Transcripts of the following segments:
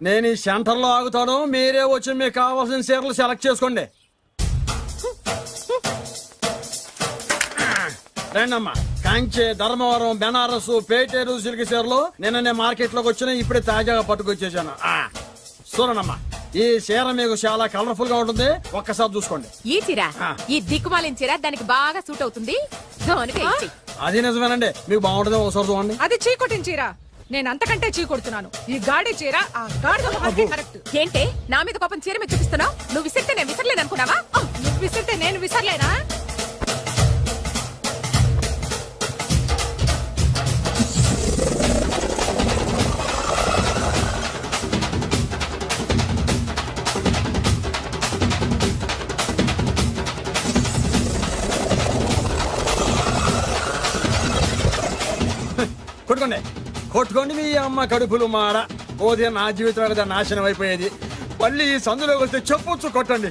నేను ఈ సెంటర్ లో ఆగుతాను, మీరే వచ్చి మీకు కావాల్సిన చీరలు సెలెక్ట్ చేసుకోండి. రండమ్మా. కంచి, ధర్మవరం, బెనారస్, పేటేరు సిల్క్ చీరలు నిన్ననే మార్కెట్ లోకి వచ్చిన, ఇప్పుడే తాజాగా పట్టుకొచ్చేసాను. చూడండమ్మా, ఈ చీర మీకు చాలా కలర్ఫుల్ గా ఉంటుంది, ఒక్కసారి చూసుకోండి. ఈ చీర, ఈ దిక్కుమాలిన చీర దానికి బాగా సూట్ అవుతుంది. అది నిజమేనండి, మీకు బాగుంటుంది, ఒకసారి చూడండి. అది చీకొట్టిన చీర, నేను అంతకంటే చీకొడుతున్నాను. ఈ గాడి చీర ఆ గాడి కరెక్ట్. ఏంటే నా మీద కోపం చీర మీద చూపిస్తున్నావు? నువ్వు విసిరితే నేను విసరలేను అనుకున్నావా? నువ్వు విసిరితే నేను విసరలేనా? కొట్టుకోండి, కొట్టుకోండి మీ అమ్మ కడుపులు మాడ. పోతే నా జీవితం కదా నాశనం అయిపోయేది. మళ్ళీ ఈ సందులోకి వస్తే చెప్పొచ్చు కొట్టండి.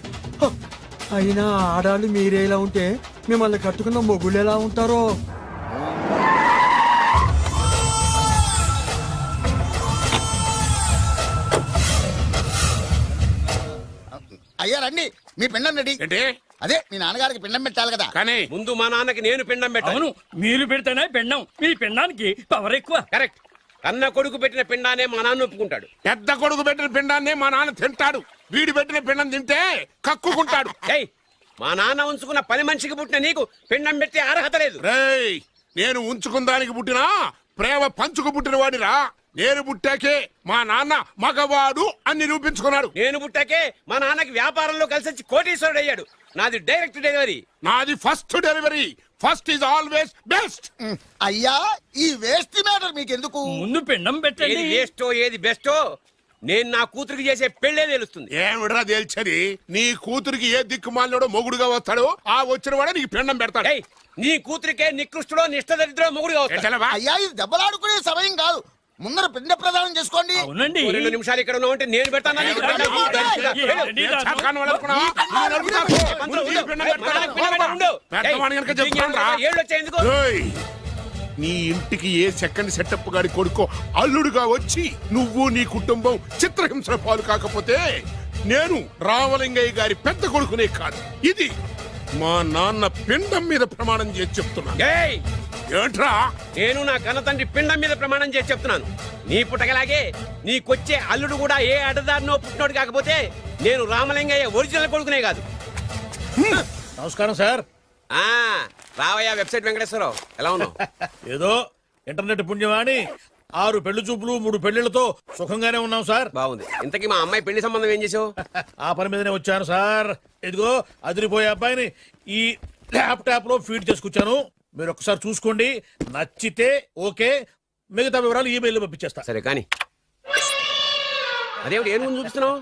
అయినా ఆడాళ్ళు మీరేలా ఉంటే మిమ్మల్ని కట్టుకున్న మొగుళ్ళు ఎలా ఉంటారో. అయ్యా రండి, మీ పిండం రెడీ. అదే మీ నాన్నగారికి పిండం పెట్టాలి కదా. కానీ ముందు మా నాన్నకి నేను పిండం పెట్టాను. అవును, మీరు పెడితేనే పిండం. మీ పిండానికి పవర్ ఎక్కువ. కరెక్ట్. కన్న కొడుకు పెట్టిన పిండానే మా నాన్న ఒప్పుకుంటాడు. పెద్ద కొడుకు పెట్టిన పిండాన్నే మా నాన్న తింటాడు. వీడు పెట్టిన పిండం తింటే కక్కుకుంటాడు. మా నాన్న ఉంచుకున్న పని మనిషికి పుట్టిన నీకు పిండం పెట్టే అర్హత లేదు. రేయ్, నేను ఉంచుకున్న దానికి పుట్టినా ప్రేమ పంచుకు పుట్టిన వాడిరా. నేను పుట్టాకే మా నాన్న మగవాడు అని నిరూపించుకున్నాడు. నేను పుట్టాకే మా నాన్నకి వ్యాపారంలో కలిసి వచ్చి కోటీశ్వరుడు అయ్యాడు. నాది డైరెక్ట్ డెలివరీ. నాది first delivery. First is always best. అయ్యా, ఈ వేస్ట్ మ్యాటర్ మీకెందుకు? ముందు పిండం పెట్టండి. ఏది వేస్టో ఏది బెస్టో నేను నా కూతురికి చేసే పెళ్లే తెలుస్తుంది. ఏమిడ్రా తేల్చది? నీ కూతురికి ఏ దిక్కుమాలినోడో మొగుడుగా వస్తాడో ఆ వచ్చిన వాడే నీకు పిండం పెడతాడు. నీ కూతురికే నికృష్టుడో నిష్టదరిద్రో మొగుడుగా వస్తాడు. అయ్యా, ఇది దెబ్బలాడుకునే సమయం కాదు. ముందర పిండ ప్రదానం చేసుకోండి. అవునండి, 2 నిమిషాలు ఇక్కడ ఉన్నావంటే నేను పెడతాను. నీ ఇంటికి ఏ సెకండ్ సెటప్ గాడి కొడుకో అల్లుడుగా వచ్చి నువ్వు నీ కుటుంబం చిత్రహింసల పాలు కాకపోతే నేను రామలింగయ్య గారి పెద్ద కొడుకునే కాదు, ఇది మా నాన్న పిండం మీద ప్రమాణం చేసి చెప్తున్నా. ఏంట్రా? నేను నా కన్న తండ్రి పిండం మీద ప్రమాణం చేసి చెప్తున్నాను. నీ పుట్టగలాగే నీకొచ్చే అల్లుడు కూడా ఏ అడ్డదారినో పుట్టినోడు కాకపోతే నేను రామలింగయ్య ఒరిజినల్ కొడుకునే కాదు. నమస్కారం సార్. రావయ్యా వెబ్సైట్ వెంకటేశ్వరరావు, ఎలా ఉన్నావు? ఏదో ఇంటర్నెట్ పుణ్యమాని 6 పెళ్లి చూపులు 3 పెళ్లిళ్లతో సుఖంగానే ఉన్నాం సార్. బాగుంది. ఇంతకీ మా అమ్మాయి పెళ్లి సంబంధం ఏం చేసావు? ఆ పని మీదనే వచ్చాను సార్. ఇదిగో అదిరిపోయే అబ్బాయిని ఈ ల్యాప్టాప్ లో ఫీడ్ చేసుకొచ్చాను. మీరు ఒకసారి చూసుకోండి, నచ్చితే ఓకే, మిగతా వివరాలు ఈమెయిల్ పంపించేస్తా. సరే కానీ అదేమిటి ఏం ముందు చూపిస్తున్నావు?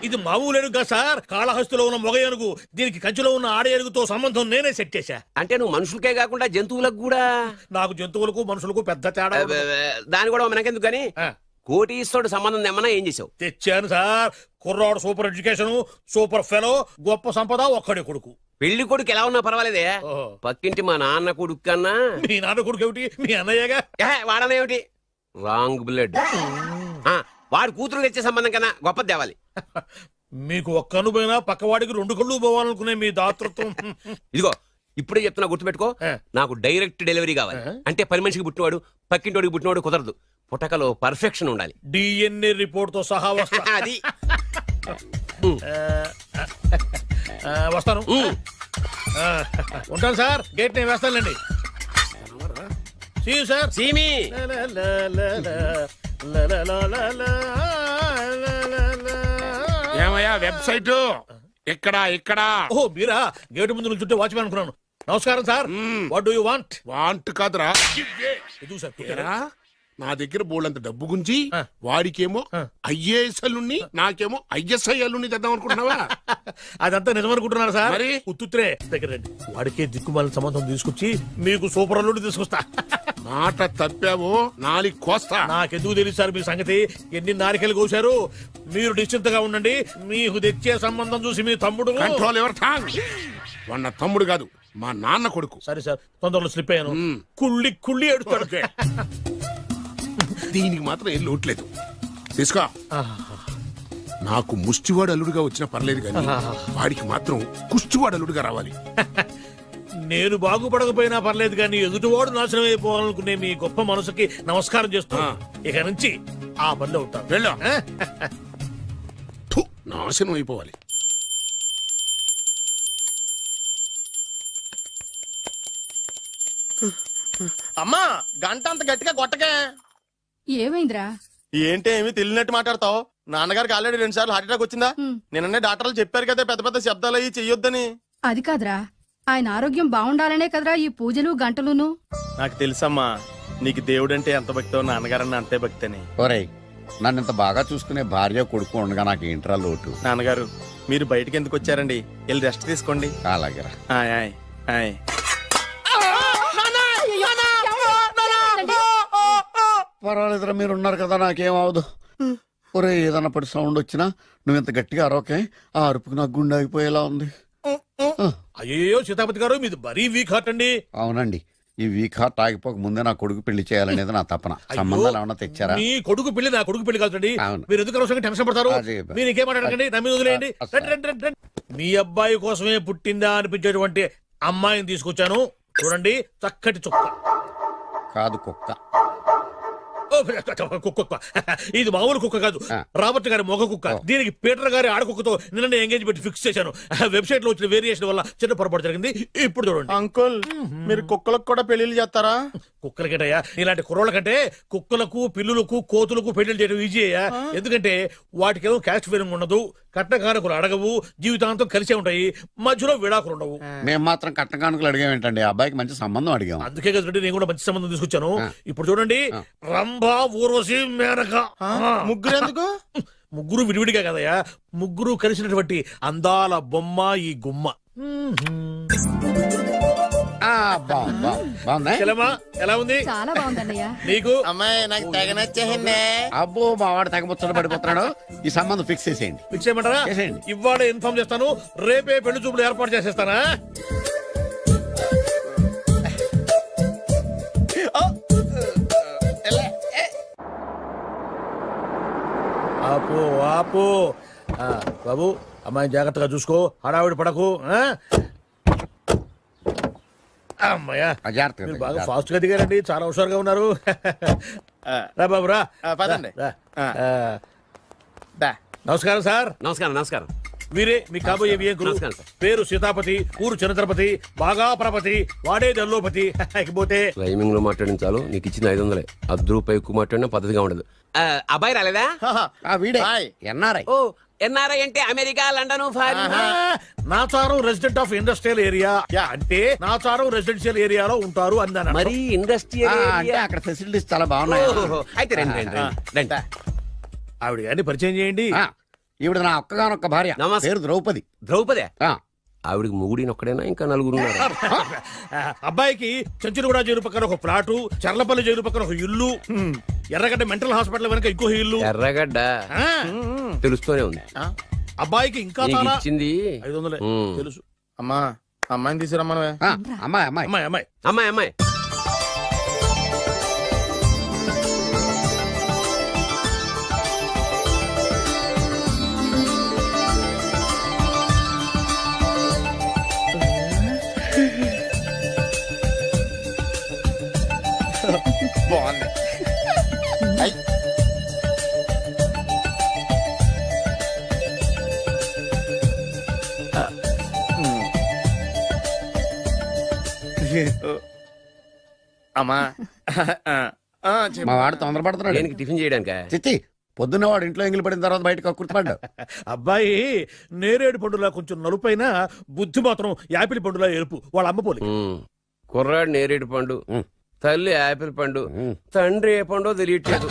ఇది మామూలు ఏనుగు సార్, కాళహస్తిలో ఉన్న మొగ ఏనుగు. దీనికి కంచిలో ఉన్న ఆడ ఏనుగుతో సంబంధం నేనే సెట్ చేశా. అంటే నువ్వు మనుషులకే కాకుండా జంతువులకు కూడా? నాకు జంతువులకు మనుషులకు పెద్ద తేడా. దాని కూడా మనకెందుకు గానీ కోటీశ్వరుడు సంబంధం ఏమన్నా ఏం చేసావు? తెచ్చాను సార్. కుర్రాడు సూపర్ ఎడ్యుకేషన్, సూపర్ ఫెలో, గొప్ప సంపద, ఒక్కడే కొడుకు. పెళ్లి కొడుకు ఎలా ఉన్నా పర్వాలేదే, పక్కింటి మా నాన్న కొడుకు కన్నా. మీ నాన్న కొడుకు ఏమిటి? మీ అన్నయ్యగా. వాడనేమిటి? Wrong blood. వాడు కూతురు తెచ్చే సంబంధం కన్నా గొప్ప తేవాలి. మీకు ఒక్క కన్ను పోయినా పక్కవాడికి 2 కళ్ళు పోవాలనుకునే మీ దాతృత్వం. ఇదిగో ఇప్పుడే చెప్తున్నా, గుర్తుపెట్టుకో. నాకు డైరెక్ట్ డెలివరీ కావాలి. అంటే పని మనిషికి పుట్టినవాడు పక్కింటోడికి పుట్టినవాడు కుదరదు. పుట్టకలో పర్ఫెక్షన్ ఉండాలి. డిఎన్ఏ రిపోర్ట్ తో సహా వస్తా. అది వస్తాను. ఉంటాను సార్. గేట్ నేను వేస్తానండి. సార్ సీమి ఏమయ్యా వెబ్సైట్ ఎక్కడా? ఇక్కడ. ఓ మీరా? గేటు ముందు నుంచుంటే వాచ్మెన్ అనుకున్నాను. నమస్కారం sir. What do you want? Want కాదురా, ఎదుగు సార్. నా దగ్గర బోళ్ళంత డబ్బు గుంజి వాడికేమో ఐఏఎస్ అల్లుని, నాకేమో ఐఎస్ఐ అల్లుని తెద్దాం అనుకుంటున్నావా? అదంతా నిజమనుకుంటున్నారా సార్? మరి ఉత్తుత్రే దగ్గర రండి. వాడికే దిక్కుమాలిన సంబంధం తీసుకొచ్చి మీకు సూపర్ అల్లుడు తీసుకొస్తా. మాట తప్పావో నాలి కోస్తా. నాకెందుకు తెలుసు సార్ మీ సంగతి? ఎన్ని నారికలు కోశారు. మీరు నిశ్చింతగా ఉండండి. మీకు తెచ్చే సంబంధం చూసి మీ తమ్ముడు. కంట్రోల్ ఎవర్ టాంగ్. వాడు తమ్ముడు కాదు, మా నాన్న కొడుకు. సరే సార్, తొందరలో స్లిప్ అయ్యాను. కుళ్ళి కుళ్ళి ఏడుస్తాడు. దీనికి మాత్రం ఏం లోట్లేదు తీసుకో నాకు ముష్టివాడు అల్లుడుగా వచ్చినా పర్లేదు కానీ వాడికి మాత్రం కుష్టివాడు అల్లుడుగా రావాలి. నేను బాగుపడకపోయినా పర్లేదు కానీ ఎదుటివాడు నాశనం అయిపోవాలనుకునే మీ గొప్ప మనసుకి నమస్కారం చేస్తూ ఇక నుంచి ఆ పనులు అవుతాను. వెళ్ళు. థు, నాశనం అయిపోవాలి. అమ్మా గంట అంత గట్టిగా కొట్టకే. ఏమైందిరా? ఏంటి ఏమి తెలియనట్టు మాట్లాడతావు? నాన్నగారికి ఆల్రెడీ 2 సార్లు హార్ట్ అటాక్ వచ్చిందా? నిన్ననే డాక్టర్లు చెప్పారు కదా పెద్ద పెద్ద శబ్దాలు అయ్యి చెయ్యొద్దని. అది కాదురా, ఆయన ఆరోగ్యం బాగుండాలనే కదరా ఈ పూజలు గంటలును. నాకు తెలుసమ్మా నీకు దేవుడంటే ఎంత భక్తో నాన్నగారన్న అంతే భక్తి అని. ఒరేయ్ నన్ను ఇంత బాగా చూసుకునే భార్య కొడుకు ఉండగా నాకు ఏంట్రా లోటు. నాన్నగారు మీరు బయటికి ఎందుకు వచ్చారండి? వెళ్ళి రెస్ట్ తీసుకోండి. అలాగేరా. ఆయ్ ఆయ్ ఆయ్. పర్వాలేదురా మీరు ఉన్నారు కదా నాకేం అవదు. ఒరే ఏదన్నా పడి సౌండ్ వచ్చినా నువ్వు ఇంత గట్టిగా అరవకే. ఆ అరుపుకి నాకు గుండె ఆగిపోయేలా ఉంది. అయ్యో సీతాపతి గారు మీది మరీ వీక్ హార్ట్ అండి. అవునండి ఈ వీక్ హార్ట్ ఆగిపోక ముందే నా కొడుకు పెళ్లి చేయాలనేది నా తపన. అయ్యో, సంబంధాలు ఏమన్నా తెచ్చారా? మీ కొడుకు పెళ్లి నా కొడుకు పెళ్లి కాదండి. అవును. మీరు ఎందుకు అవసరంగా టెన్షన్ పడతారు? అదే. మీరు ఇంకేమాటండి, నా మీద వదిలేయండి. అసలు. రండి, రండి, రండి, రండి. మీ అబ్బాయి కోసమే పుట్టిందా అనిపించేటువంటి అమ్మాయిని తీసుకొచ్చాను. చూడండి చక్కటి చుక్క. కాదు కుక్క. ఓ, కుక్క. ఇది మామూలు కుక్క కాదు, రాబర్ట్ గారి మొగ కుక్క. దీనికి పీటర్ గారి ఆడకుక్కతో నిన్న ఎంగేజ్మెంట్ ఫిక్స్ చేశాను. వెబ్సైట్ లో వచ్చిన వేరియేషన్ వల్ల చిన్న పొరపాటు జరిగింది. ఇప్పుడు చూడండి. అంకుల్ మీరు కుక్కలకు కూడా పెళ్లిళ్ళు చేస్తారా? కుక్కలకేటయ్యా, ఇలాంటి కుర్రోళ్ళ కంటే కుక్కలకు పిల్లులకు కోతులకు పెళ్లి చేయడం ఈజీ అయ్యా. ఎందుకంటే వాటికేమో క్యాస్ట్ ఫీలింగ్ ఉండదు, కట్న కానుకలు అడగవు, జీవితాంతం కలిసే ఉంటాయి, మధ్యలో విడాకులు ఉండవు. మేము మాత్రం కట్న కానుకలు అడిగామేంటండి? అబ్బాయికి మంచి సంబంధం అడిగాం. అందుకే కదండి నేను కూడా మంచి సంబంధం తీసుకొచ్చాను. ఇప్పుడు చూడండి, రంభా, ఊర్వశి, మేనక. ముగ్గురు ఎందుకు? ముగ్గురు విడివిడిగా కదయ్యా, ముగ్గురు కలిసినటువంటి అందాల బొమ్మ ఈ గుమ్మ. బాగుందా? చెల్లెమ్మా, ఎలా ఉంది? చాలా బాగుందన్నయ్య. నీకు? అమ్మాయి నాకు తెగ నచ్చేసిందే. అబ్బో మా వాడు తగ్గబుచ్చట పడిపోతున్నాడు. ఈ సంబంధం ఫిక్స్ చేసేయండి. ఫిక్స్ చేయమంటారా? చేసేయండి. ఇవాళ ఇన్ఫార్మ్ చేస్తాను, రేపే పెళ్లి చూపులు ఏర్పాటు చేసేస్తానా? ఆపు ఆపు. బాబు అమ్మాయిని జాగ్రత్తగా చూసుకో, హడావిడి పడకు. అమ్మాయ్యా, జాగ్రత్తగా మీరు బాగా ఫాస్ట్ గా దిగారండి, చాలా హుషారుగా ఉన్నారు. రా బాబు రా. పదండి. రా. దా. నమస్కారం సార్. నమస్కారం నమస్కారం. వీరే మీ కాబోయే వియంకులు. నమస్కారం సార్. పేరు సీతాపతి, ఊరు చంద్రపతి, బాగా ప్రపతి, వాడే దల్లోపతి. ఇకపోతే టైమింగ్ లో మాట్లాడించాలు, నీకు ఇచ్చిన 500. ₹10 ఎక్కువ మాట్లాడినా పద్ధతిగా ఉండదు. అబ్బాయి రాలేదా? వీడే హాయ్. ఎన్ఆర్ఐ. ఓ, ఎన్ఆర్ఐ అంటే America, London, foreign. Nacharam resident of industrial area. అంటే నాచారం రెసిడెన్షియల్ ఏరియాలో ఉంటారు అందాను. మరి ఇండస్ట్రియల్ అంటే అక్కడ ఫెసిలిటీస్ చాలా బాగున్నాయి. అయితే రండి రండి రండి. ఆవిడ గారిని పరిచయం చేయండి. ఈవిడ నా ఒక్కగానొక్క భార్య. నమస్తే. పేరు ద్రౌపది. ద్రౌపదే? ఆ, ఆవిడికి మొగుడినొక్కడేనా ఇంకా నలుగురు ఉన్నారు? అబ్బాయికి చంచులగూడ జైలు పక్కన ఒక ప్లాటు, చర్లపల్లి జైలు పక్కన ఒక ఇల్లు, ఎర్రగడ్డ మెంటల్ హాస్పిటల్ వెనక ఇంకో ఇల్లు. ఎర్రగడ్డ ఆ, తెలుస్తూనే ఉంది. అబ్బాయికి ఇంకా నీకు చాలా ఇచ్చింది 500 ఉమ్. తెలుసు. అమ్మా అమ్మాయిని తీసుకురమ్మనవే. ఆ, అమ్మాయి అమ్మాయి. అమ్మాయి అమ్మాయి అమ్మాయి అమ్మాయి. బాగుంది. అయ్. అమ్మా చెప్పు. మా వాడు తొందరపడుతున్నాడు. దేనికి టిఫిన్ చేయడానికా? చిచ్చి పొద్దున్న వాడు ఇంట్లో ఎంగిలి పడిన తర్వాత బయటకు కుర్తుపడ్డాడు. అబ్బాయి నేరేడు పండులా కొంచెం నలుపైన, బుద్ధి మాత్రం యాపిల్ పండులా ఎరుపు. వాళ్ళ అమ్మ పోలి. ఉమ్. కుర్రాడు నేరేడు పండు, తల్లి యాపిల్ పండు, తండ్రి ఏ పండో తెలియట్లేదు.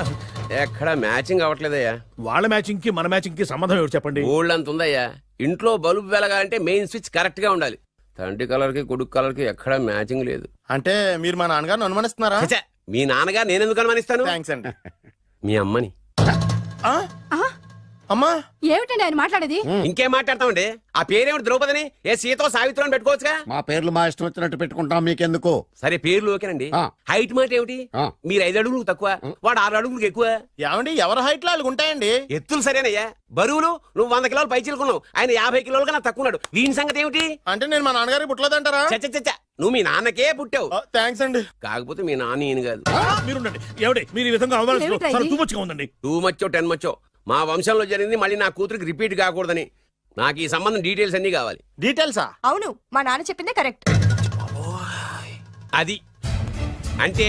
ఎక్కడ మ్యాచింగ్ అవ్వట్లేదయ్యా. వాళ్ళ మ్యాచింగ్ కి మన మ్యాచింగ్ కి సంబంధం ఏమిటి చెప్పండి? ఊళ్ళంత ఉందయ్యా. ఇంట్లో బల్బు వెలగాలంటే మెయిన్ స్విచ్ కరెక్ట్ గా ఉండాలి. తండ్రి కలర్ కి కొడుకు కలర్ కి ఎక్కడ మ్యాచింగ్ లేదు. అంటే మీరు మా నాన్నగారిని అనుమానిస్తున్నారా? ఛ, మీ నాన్నగారు నేనెందుకు అనుమానిస్తాను? థ్యాంక్స్ అండి. మీ అమ్మని. ఆ? అమ్మా ఏమిటండి ఆయన మాట్లాడేది? ఇంకేం మాట్లాడతామండి? ఆ పేరేమిటి ద్రౌపదిని? ఏ సీతో సావిత్రి అని పెట్టుకోవచ్చుగా. మా పేర్లు మా ఇష్టం వచ్చినట్టు పెట్టుకుంటాం, మీకెందుకు? సరే పేర్లు ఓకేనండి. ఆ. హైట్ మాట ఏమిటి? ఆ. మీరు 5 అడుగులు తక్కువ, వాడు 6 అడుగులకు ఎక్కువ. ఏమండి ఎవరి హైట్ లో వాళ్ళకి ఉంటాయండి. ఎత్తులు సరేనయ్యా. బరువులు నువ్వు 100 కిలోలు పై చిలుకున్నావు, ఆయన 50 కిలోలు కన్నా తక్కువ ఉన్నాడు. వీని సంగతి ఏమిటి? అంటే నేను మా నాన్నగారికి పుట్టలేదంటారా? చచ్చ నువ్వు మీ నాన్నకే పుట్టావు. థ్యాంక్స్ అండి. కాకపోతే మీ నాన్న ఈయన కాదు. మీరుండండి. ఏమిటి మీరు ఈ విధంగా అవమానిస్తున్నారు? ఏమిటా చాలా ఇది? తూమచ్చిగా ఉందండి. 2 మచ్చో 10 మచ్చో మా వంశంలో జరిగింది మళ్ళీ నా కూతురికి రిపీట్ కాకూడదని నాకు ఈ సంబంధం డీటెయిల్స్ అన్ని కావాలి. డీటెయిల్సా? అవును మా నాన్న చెప్పిందే కరెక్ట్. అది అంటే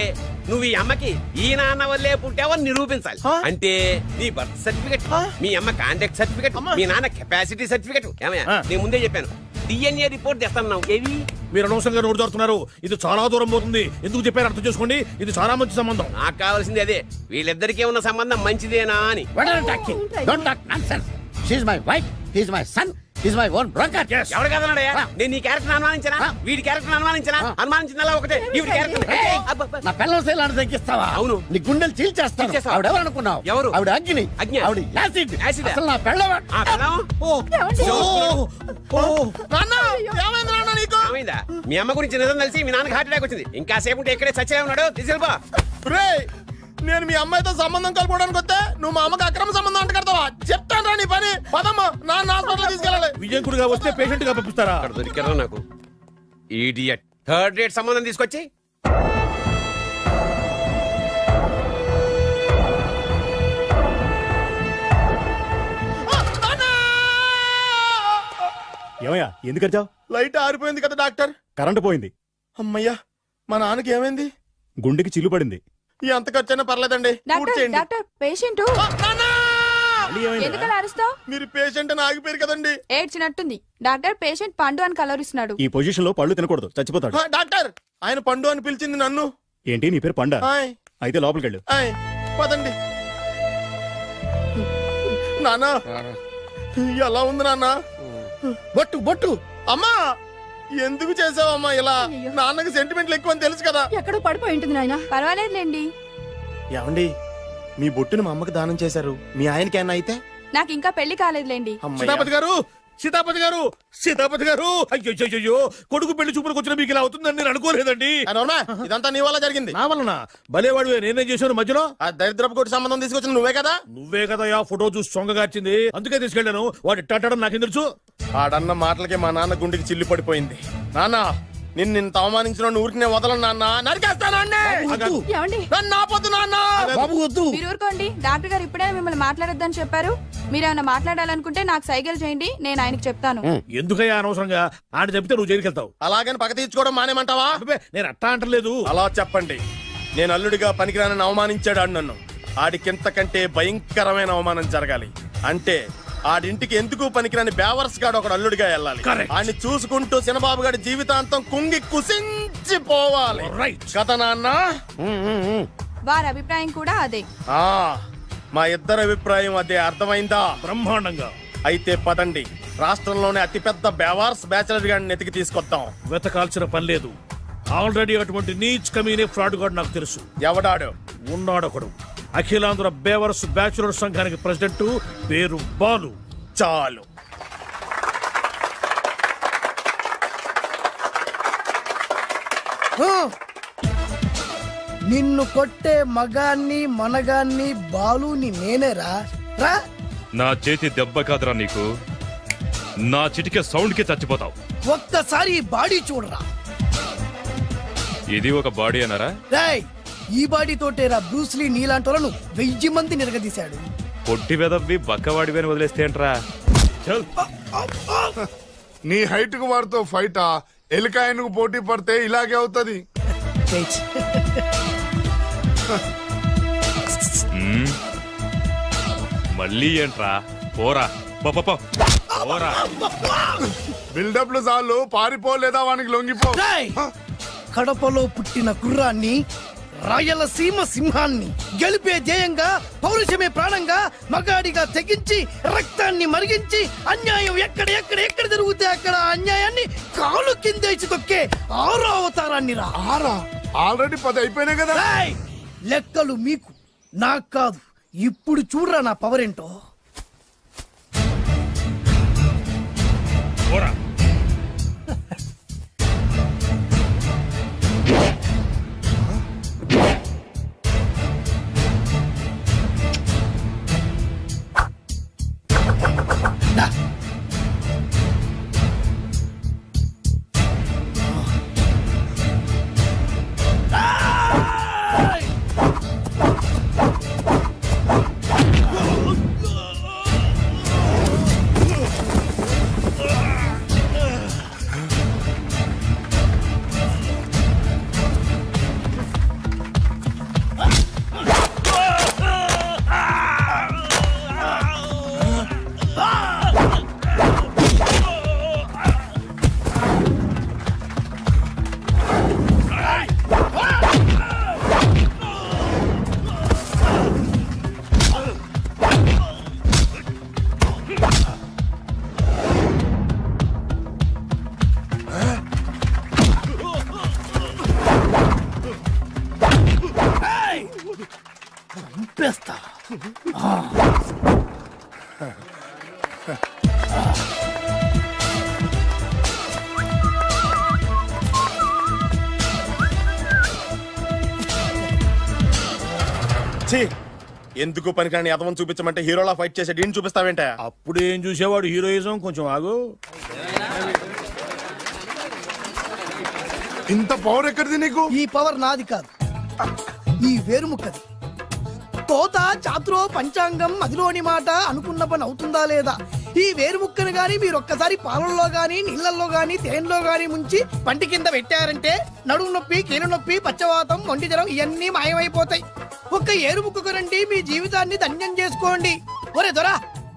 నువ్వు ఈ అమ్మకి ఈ నాన్న వల్లే పుట్టావని నిరూపించాలి. అంటే నీ బర్త్ సర్టిఫికెట్, మీ అమ్మ కాంటాక్ట్ సర్టిఫికెట్, మీ నాన్న కెపాసిటీ సర్టిఫికెట్. ఏమయ్యా నేను ముందే చెప్పాను DNA రిపోర్ట్ తెస్తాను. ఏవి మీరు అనవసరంగా నోటు దొరుకుతున్నారు. ఇది చాలా దూరం పోతుంది. ఎందుకు చెప్పారు అర్థం చేసుకోండి. ఇది చాలా మంచి సంబంధం. నాకు కావాల్సింది అదే, వీళ్ళిద్దరికీ ఉన్న సంబంధం మంచిదేనా అని. What are you talking? Don't talk nonsense. She's my wife, he's my son, he's my own brother. ఎవరు కదన్నాడయ్యా? నేను నీ క్యారెక్టర్ అనుమానించనా? వీడి క్యారెక్టర్ అనుమానించనా? అనుమానించిందలా ఒకటే. వీడి క్యారెక్టర్ నా పిల్లల శైలాన్ని తగ్గిస్తావా? అవును. నీ గుండెలు చీల్చేస్తాను. చీల్చేస్తావా? ఆవిడ ఎవరు అనుకున్నావు? ఎవరు? ఆవిడ అగ్ని. అగ్ని? ఆవిడ యాసిడ్. యాసిడా? అసలు నా పిల్లవ ఆ పిల్లం? నాన్న ఏమైంది నాన్న నీకు? ఏమైందా? మీ అమ్మ గురించి నిజం తెలిసి మీ నాన్నకి హార్ట్ అటాక్ వచ్చింది. ఇంకా సేపు ఉంటే ఇక్కడే చచ్చే ఉన్నాడు. తీసుకెళ్ళిపో. రేయ్, నేను మీ అమ్మాయితో సంబంధం కలుపుకోవడానికి వస్తే నువ్వు మా అమ్మకి అక్రమ సంబంధం అంట కడతావా? చెప్తాను రా నీ పని. పదమ్మా, నాన్న హాస్పిటల్ తీసుకెళ్ళాలి. విజయకుడిగా వస్తే పేషెంట్ గా పంపిస్తారా? అక్కడ దొరికారా నాకు ఈడియట్. 3rd రేట్ సంబంధం తీసుకొచ్చి ఏమయ్యా ఎందుకు వచ్చావు? లైట్ ఆరిపోయింది కదా డాక్టర్. కరెంటు పోయింది. అమ్మయ్యా, మా నాన్నకి ఏమైంది? గుండెకి చిల్లు పడింది. ఎంత ఖర్చైనా పర్లేదండి, పూర్తి చేయండి. డాక్టర్ పేషెంట్ నాన్న! మళ్ళీ ఏమైందిరా? ఎందుకలా అరుస్తావు? మీరు పేషెంట్ అని ఆగిపోయారు కదండి. ఏడ్చినట్టుంది. డాక్టర్ పేషెంట్ పండు అని కలరిస్తున్నాడు. ఈ పొజిషన్ లో పళ్ళు తినకూడదు, చచ్చిపోతాడు. డాక్టర్, ఆయన పండు అని పిలిచింది నన్ను. ఏంటి నీ పేరు పండా? ఆయ్, అయితే లోపలికి వెళ్ళు. ఆయ్, పదండి. నాన్న ఎలా ఉంది నాన్న? బొట్టు బొట్టు. అమ్మా ఎందుకు చేసావమ్మా ఇలా? అయ్యో. నాన్నకి సెంటిమెంట్లు ఎక్కువ అని తెలుసు కదా. ఎక్కడో పడిపోయి ఉంటుంది నాయన. పర్వాలేదులేండి. ఏమండి, మీ బొట్టును మా అమ్మకి దానం చేశారు, మీ ఆయనకి ఏమన్నా అయితే? నాకు ఇంకా పెళ్లి కాలేదులేండి. అమ్మయ్య. సీతాపతి గారు, సీతాపతి గారు, సీతాపతి గారు. అయ్యో కొడుకు పెళ్లి చూపులకు వచ్చిన మీకు ఇలా అవుతుందని నేను అనుకోలేదండి. అవునా? ఇదంతా నీ వల్ల జరిగింది. నా వలన భలేవాడు. నేనేం చేశాను మధ్యలో? ఆ దరిద్రపు కొట్టి సంబంధం తీసుకొచ్చిన నువ్వే కదా. నువ్వే కదా ఆ ఫోటో చూసి సొంగగార్చింది. అందుకే తీసుకెళ్ళాను. వాడు ఇట్టాడడం నాకేం తెలుసు? ఆడన్న మాటలకే మా నాన్న గుండెకి చిల్లు పడిపోయింది. నాన్న, నిన్ను అవమానించిన ఊరికి నేను వదలను నాన్న. నరికేస్తానండి. ఏమండి? నన్ను ఆపొద్దు నాన్న. బాబు వద్దు. మీరు ఊరుకోండి. డాక్టర్ గారు ఇప్పుడే మిమ్మల్ని మాట్లాడొద్దని చెప్పారు. మీరేమైనా మాట్లాడాలనుకుంటే నాకు సైగలు చేయండి, నేను ఆయనకి చెప్తాను. ఎందుకయ్యా అనవసరంగా? ఆయన చెప్తే నువ్వు జైలుకి వెళ్తావు. అలాగని పక్క తీర్చుకోవడం మానేమంటావా? అబ్బే, నేను అట్టా అంటలేదు. అలా చెప్పండి. నేను అల్లుడిగా పనికిరానని అవమానించాడు ఆడు నన్ను. ఆడికింతకంటే భయంకరమైన అవమానం జరగాలి. అంటే ఆడింటికి ఎందుకు పనికిరాని బేవర్స్ గాడు ఒకడు అల్లుడిగా వెళ్ళాలి. Correct. ఆడిని చూసుకుంటూ చిన్నబాబు గారి జీవితాంతం కుంగి కుసించిపోవాలి. Right. కదా నాన్న? వారి అభిప్రాయం కూడా అదే. ఆ, మా ఇద్దరి అభిప్రాయం అదే. అర్థమైందా? బ్రహ్మాండంగా. అయితే పదండి, రాష్ట్రంలోనే అతిపెద్ద బేవార్స్ బ్యాచిలర్ గాడిని ఎతికి తీసుకొద్దాం. వెతకాల్సిన పని లేదు. ఆల్రెడీ అటువంటి నీచ్ కమీనే ఫ్రాడ్ గాడు నాకు తెలుసు. ఎవడాడు? ఉన్నాడొకడు. అఖిలాంధ్ర బేవర్స్ బ్యాచులర్ సంఘానికి ప్రెసిడెంట్, పేరు బాలు. చాలు. నిన్ను కొట్టే మగాన్ని మనగాన్ని బాలుని నేనేరా. రా. నా చేతి దెబ్బ కాదురా నీకు, నా చిటికే సౌండ్ కి చచ్చిపోతావు. ఒక్కసారి ఈ బాడీ చూడరా. ఇది ఒక బాడీ అన్నారా? రాయ్, ఈ బాడీ తోటేరా బ్రూస్లీ నీలాంటోలను 1000 మంది నిరగదీశాడు. పొట్టి వెదవ్వి బక్కవాడివి అని వదిలేస్తే ఏంట్రా? చల్. నీ హైట్ కు వాడితో ఫైటా? ఎలికాయనకు పోటీ పడితే ఇలాగే అవుతది. మళ్ళీ ఏంట్రా? పోరా పోరా. బిల్డప్లు చాలు, పారిపోలేదా వానికి లొంగిపో. రాయ్, కడపలో పుట్టిన కుర్రాన్ని, రాయలసీమ సింహాన్ని గెలిపే ధ్యేయంగా, పౌరుషమే ప్రాణంగా, మగాడిగా తెగించి రక్తాన్ని మరిగించి, అన్యాయం ఎక్కడ జరుగుతే అక్కడ అన్యాయాన్ని కాలు కిందేసి తొక్కే 6వ అవతారాన్ని రా. ఆల్రెడీ 10 అయిపోయినాయి కదా. రాయ్, లెక్కలు మీకు, నాకు కాదు. ఇప్పుడు చూడరా నా పవర్ ఏంటో. పోరా. చంపేస్తా. ఛీ, ఎందుకు పనికిరాని అదవం చూపించమంటే హీరోలా ఫైట్ చేసే డీన్ చూపిస్తావేంట? అప్పుడు ఏం చూసేవాడు హీరోయిజం, కొంచెం ఆగు. ఇంత పవర్ ఎక్కడిది నీకు? ఈ పవర్ నాది కాదు, ఈ వేరుముక్కది. తోత చాతురో పంచాంగం మదిలోని మాట అనుకున్న పని అవుతుందా లేదా? ఈ వేరుముక్కను గాని మీరు ఒక్కసారి పాలల్లో గాని నీళ్లలో గాని తేనెలో గాని ముంచి పంటి కింద పెట్టారంటే నడుము నొప్పి, కీలు నొప్పి, పచ్చవాతం, ఒంటి జ్వరం ఇవన్నీ మాయమైపోతాయి. ఒక్క ఏరుముక్కకు రండి, మీ జీవితాన్ని ధన్యం చేసుకోండి. ఒరే దొరా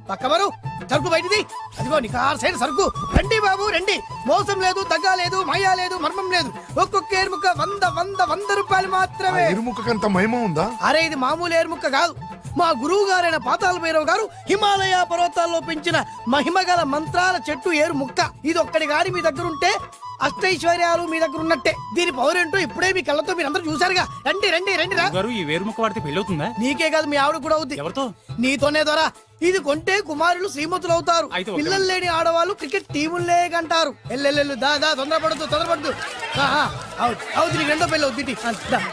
పక్కవరు, సరుకు బయటిది. అదిగో నికార్సైన సరుకు. రండి బాబు రండి, మోసం లేదు, దగ్గ లేదు, మాయా లేదు, మర్మం లేదు. ఒక్కొక్క ఏరుముక్క 100 రూపాయలు మాత్రమే. ఎరుముకంత మహిమ ఉందా? అరే ఇది మామూలు ఏరుముక్క కాదు, మా గురువు గారైన పాతాళ భైరవ్ గారు హిమాలయ పర్వతాల్లో పెంచిన మహిమగల మంత్రాల చెట్టు ఏరు ముక్క. ఇది ఒక్కడి గాని మీ దగ్గర ఉంటే అష్టైశ్వర్యాలు మీ దగ్గర ఉన్నట్టే. దీని పవర్ ఏంటో ఇప్పుడే మీ కళ్ళతో మీరు అందరూ చూసారుగా. రండి రండి రండి రా. ఈ వేరుముక్క వాడితే పెళ్ళవుతుందా? నీకే కాదు, మీ ఆవిడ కూడా అవుద్ది. ఎవరితో? నీతోనే ద్వారా. ఇది కొంటే కుమారులు శ్రీమంతులు అవుతారు. పిల్లలు లేని ఆడవాళ్ళు క్రికెట్ టీములే కంటారు. ఎల్లెల్లెల్లు దా దా, తొందరపడద్దు తొందరపడద్దు. అవుతుంది, నీకు రెండో పెళ్ళి అవుతుంది.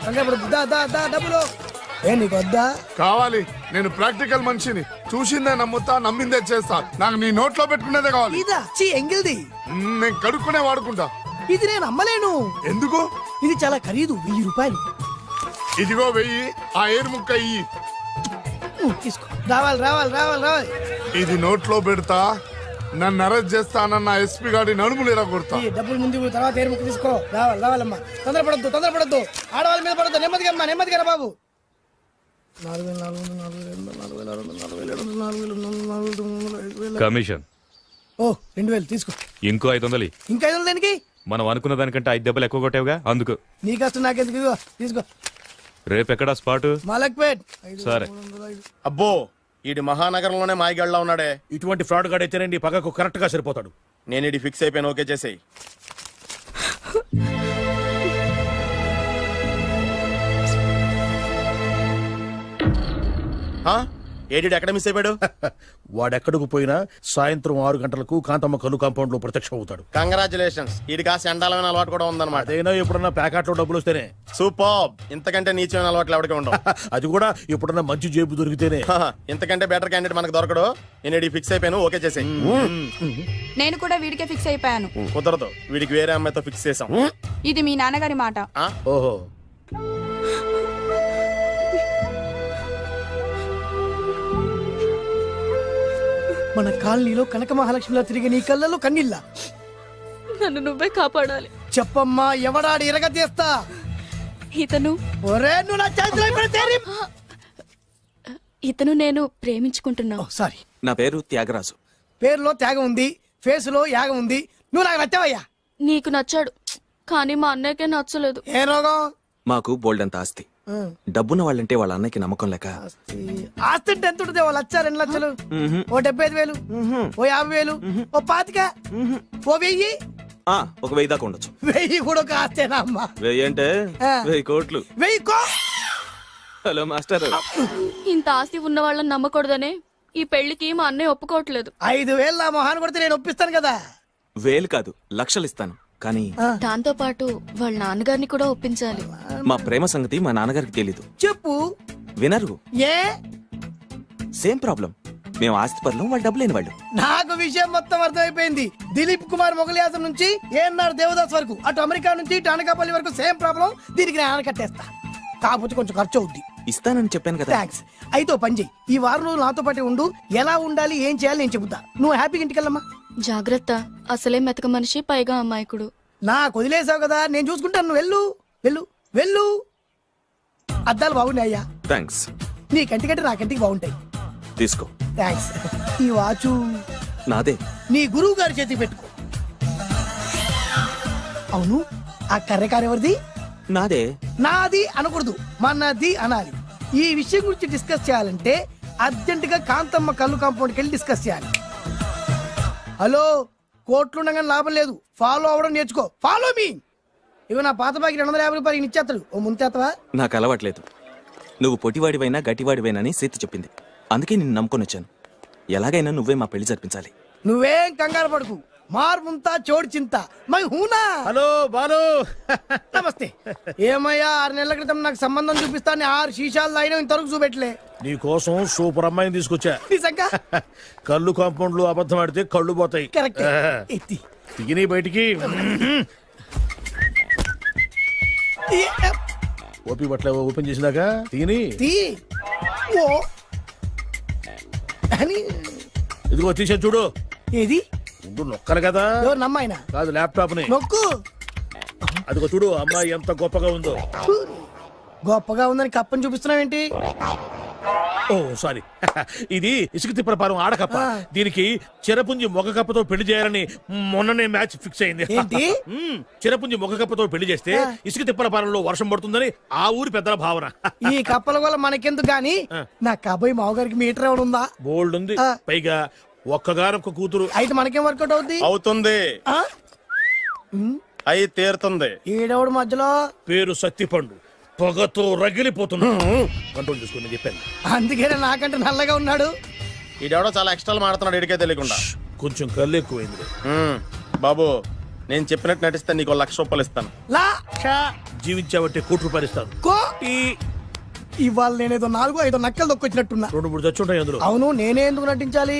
తొందరపడద్దు, దా దా దా. డబ్బులు ఏ నీకు వద్దా? కావాలి. నేను ప్రాక్టికల్ మనిషిని. చూసిందే నమ్ముతా, నమ్మిందే చేస్తా. నాకు నీ నోట్లో పెట్టుకునేదే కావాలి. ఇదా చీ ఎంగిల్ది. నేను కడుక్కునే వాడుకుంటా. ఇది నేను అమ్మలేను. ఎందుకు? ఇది చాలా ఖరీదు, 1000 రూపాయలు. ఇదిగో 1000. ఆ ఏరు ముక్క ఇయ్యి. తీసుకో. రావాలి రావాలి రావాలి రావాలి. ఇది నోట్లో పెడతా, నన్ను అరెస్ట్ చేస్తానన్న ఎస్పీ గారి నడుములు ఎరగొడతా. ఈ డబ్బులు ముందు తర్వాత ఏరు ముక్క తీసుకో. రావాలి రావాలమ్మా. తొందరపడద్దు తొందరపడద్దు. ఆడవాళ్ళ మీద పడద్దు. నెమ్మదిగా అమ్మా, నెమ్మదిగా రా బాబు. 4,400 కమిషన్ ఓ 2,000 తీసుకో. ఇంకో 500. ఇంకా 500 దేనికి? మనం అనుకున్న దానికంటే 5 దెబ్బలు ఎక్కువ కొట్టావుగా, అందుకు. నీ కష్టం నాకెందుకు? ఇదిగో తీసుకో. రేపెక్కడా స్పాట్? మలక్పేట్. సరే. అబ్బో, ఈడి మహానగరంలోనే మాయగాళ్ళ ఉన్నాడే. ఇటువంటి ఫ్రాడ్ గాడు అయితేనండి పక్కకు కరెక్ట్ గా సరిపోతాడు. నేను ఇది ఫిక్స్ అయిపోయాను, ఓకే చేసేయి. ఏడి ఎక్కడ మిస్ అయిపోయాడు? వాడెక్కడికి పోయినా సాయంత్రం 6 గంటలకు కాంతమ్మ కలు కాంపౌండ్ లో ప్రత్యక్షం అవుతాడు. కంగ్రాచులేషన్స్, ఈడి కాస్త ఎండాలమైన అలవాటు కూడా ఉందన్నమాట. అదైనా ఎప్పుడన్నా ప్యాకెట్లో డబ్బులు వస్తేనే. సూపర్. ఇంతకంటే నీచమైన అలవాట్లు ఎవరికి ఉండవు. అది కూడా ఎప్పుడన్నా మంచి జేబు దొరికితేనే. ఇంతకంటే బెటర్ క్యాండిడేట్ మనకు దొరకడు. నేను ఇది ఫిక్స్ అయిపోయాను, ఓకే చేసేయి. నేను కూడా వీడికే ఫిక్స్ అయిపోయాను. కుదరదు, వీడికి వేరే అమ్మాయితో ఫిక్స్ చేసాం. ఇది మీ నాన్నగారి మాట. ఓహో, మన కాలనీలో కనక మహాలక్ష్మిలా తిరిగి నీ కళ్ళలో కన్నీళ్ళ. నన్ను నువ్వే కాపాడాలి. చెప్పమ్మా, ఎవడాడి ఎరగ తీస్తా. ఇతను ఒరే నువ్వు నా చేతిలో పెడితే. ఇతను నేను ప్రేమించుకుంటున్నావు. సారీ, నా పేరు త్యాగరాజు. పేరులో త్యాగం ఉంది, ఫేసులో యాగం ఉంది. నువ్వు నాకు నచ్చావయ్యా. నీకు నచ్చాడు, కానీ మా అన్నయ్యకే నచ్చలేదు. ఏ రోగం? మాకు బోల్డంత ఆస్తి. డబ్బున్న వాళ్ళంటే వాళ్ళ అన్నకి నమ్మకం లేక. ఆస్తి అంటే ఎంత ఉంటుంది? 1,00,000 2 లక్షలు, ఓ 75,000, ఓ 50,000, ఓ 25,000, ఓ 1000. ఒక 1000 దాకా ఉండొచ్చు. 1000 కూడా ఒక ఆస్తేనా అమ్మా? 1000 అంటే 1000 కోట్లు. 1000 హలో మాస్టర్. ఇంత ఆస్తి ఉన్న వాళ్ళని నమ్మకూడదనే ఈ పెళ్లికి మా అన్నయ్య ఒప్పుకోవట్లేదు. 5,000 నా మొహాన్ని కొడితే నేను ఒప్పిస్తాను కదా. వేలు కాదు లక్షలు ఇస్తాను కానీ దాంతో పాటు వాళ్ళ నాన్నగారిని కూడా ఒప్పించాలి. మా ప్రేమ సంగతి మా నాన్నగారికి తెలీదు. చెప్పు. వినరు. ఏ సేమ్ ప్రాబ్లం. మేము ఆస్తి పనులు వాళ్ళు డబ్బు లేని వాళ్ళు. నాకు విషయం మొత్తం అర్థమైపోయింది. దిలీప్ కుమార్ మొగలియాసం నుంచి ఏఎన్ఆర్ దేవదాస్ వరకు, అటు అమెరికా నుంచి ఇటు అనకాపల్లి వరకు సేమ్ ప్రాబ్లం. దీనికి నేను కట్టేస్తా, కాకపోతే కొంచెం ఖర్చు అవుద్ది. ఇస్తానని చెప్పాను కదా. థ్యాంక్స్. అయితే ఓ పని చెయ్యి, ఈ వారం రోజులు నాతో పాటే ఉండు. ఎలా ఉండాలి ఏం చేయాలి నేను చెబుతా. నువ్వు హ్యాపీగా ఇంటికెళ్ళమ్మా. జాగ్రత్త, అసలే మెతక మనిషి, పైగా అమాయకుడు. నాకు వదిలేసావు కదా, నేను చూసుకుంటాను. నువ్వు వెళ్ళు వెళ్ళు వెళ్ళు. అద్దాలు బాగున్నాయి అయ్యా. థ్యాంక్స్. నీ కంటికంటే నా కంటికి బాగుంటాయి. తీసుకో. థ్యాంక్స్. ఈ వాచు నాదే. నీ గురువు గారి చేతికి పెట్టుకో. అవును, ఆ కర్రెకారు ఎవరిది? నాదే. నాది అనకూడదు, మనది అనాలి. ఈ విషయం గురించి డిస్కస్ చేయాలంటే అర్జెంట్ గా కాంతమ్మ కళ్ళు కాంపౌండ్కి వెళ్ళి డిస్కస్ చేయాలి. హలో, కోట్లుండగానే లాభం లేదు. ఫాలో అవ్వడం నేర్చుకో. Follow me. ఇవి నా పాత బాకి 250 రూపాయలు ఇచ్చేస్తాడు. ఓ ముంచేస్తావా? నాకు అలవాట్లేదు. నువ్వు పొటివాడివైనా గట్టివాడివైనా అని సీత చెప్పింది. అందుకే నిన్ను నమ్ముకొని వచ్చాను. ఎలాగైనా నువ్వే మా పెళ్లి జరిపించాలి. నువ్వేం కంగారు పడకు. మార్ముంతా చోడు చింత మై హూనా. హలో బాలు. నమస్తే. ఏమయ్యా, 6 నెలల క్రితం నాకు సంబంధం చూపిస్తాను 6 శీషాలు అయినా ఇంతవరకు చూపెట్టలే. నీ కోసం సూపర్ అమ్మాయిని తీసుకొచ్చా. నిజంగా? కళ్ళు కాంపౌండ్ లో అబద్ధం ఆడితే కళ్ళు పోతాయి. కరెక్ట్. ఎత్తి దిగిని బయటికి. ఓపి బట్ల ఓపెన్ చేసినాక తిని తీ. ఓ అని. ఇదిగో తీసే చూడు. ఏది? ఉండు, నొక్కలు కదా. ఎవరు నమ్మాయినా? కాదు, ల్యాప్టాప్ ని నొక్కు. అదిగో చూడు, అమ్మాయి ఎంత గొప్పగా ఉందో. గొప్పగా ఉందని కప్పని చూపిస్తున్నావేంటి? ఓ సారీ. ఇది ఇసుక తిప్పల పారం ఆడకప్ప. దీనికి చిరపుంజి మొగ కప్పతో పెళ్లి చేయాలని మొన్ననే మ్యాచ్ ఫిక్స్ అయింది. ఏంటి? చిరపుంజి మొగ కప్పతో పెళ్లి చేస్తే ఇసుక తిప్పల పారంలో వర్షం పడుతుందని ఆ ఊరి పెద్దల భావన. ఈ కప్పల వల్ల మనకెందుకు గాని, నా కాబోయే మావగారికి మీటర్ ఏమైనా ఉందా? బోల్డ్ ఉంది. పైగా ఒక్కగారొక్క కూతురు. అయితే మనకేం వర్కౌట్ అవుద్ది? అవుతుంది. అయి తీరుతుంది. ఈడవుడు మధ్యలో పేరు సత్తిపండు, పొగతో రగిలిపోతున్నా. కంట్రోల్ చూసుకుని చెప్పాను. అందుకేనే నాకంటే నల్లగా ఉన్నాడు. ఈడెవడో చాలా ఎక్స్ట్రాలు మాడుతున్నాడు, ఇడికే తెలియకుండా. కొంచెం కళ్ళు ఎక్కువైంది. బాబు, నేను చెప్పినట్టు నటిస్తే నీకు 1,00,000 రూపాయలు ఇస్తాను. జీవించావంటే ₹1,00,000 ఇస్తాను. ఇవాళ నేనేదో 4-5 నక్కలు దొక్కొచ్చినట్టున్నా. 2-3 చచ్చుంటాయి అందులో. అవును, నేనే ఎందుకు నటించాలి?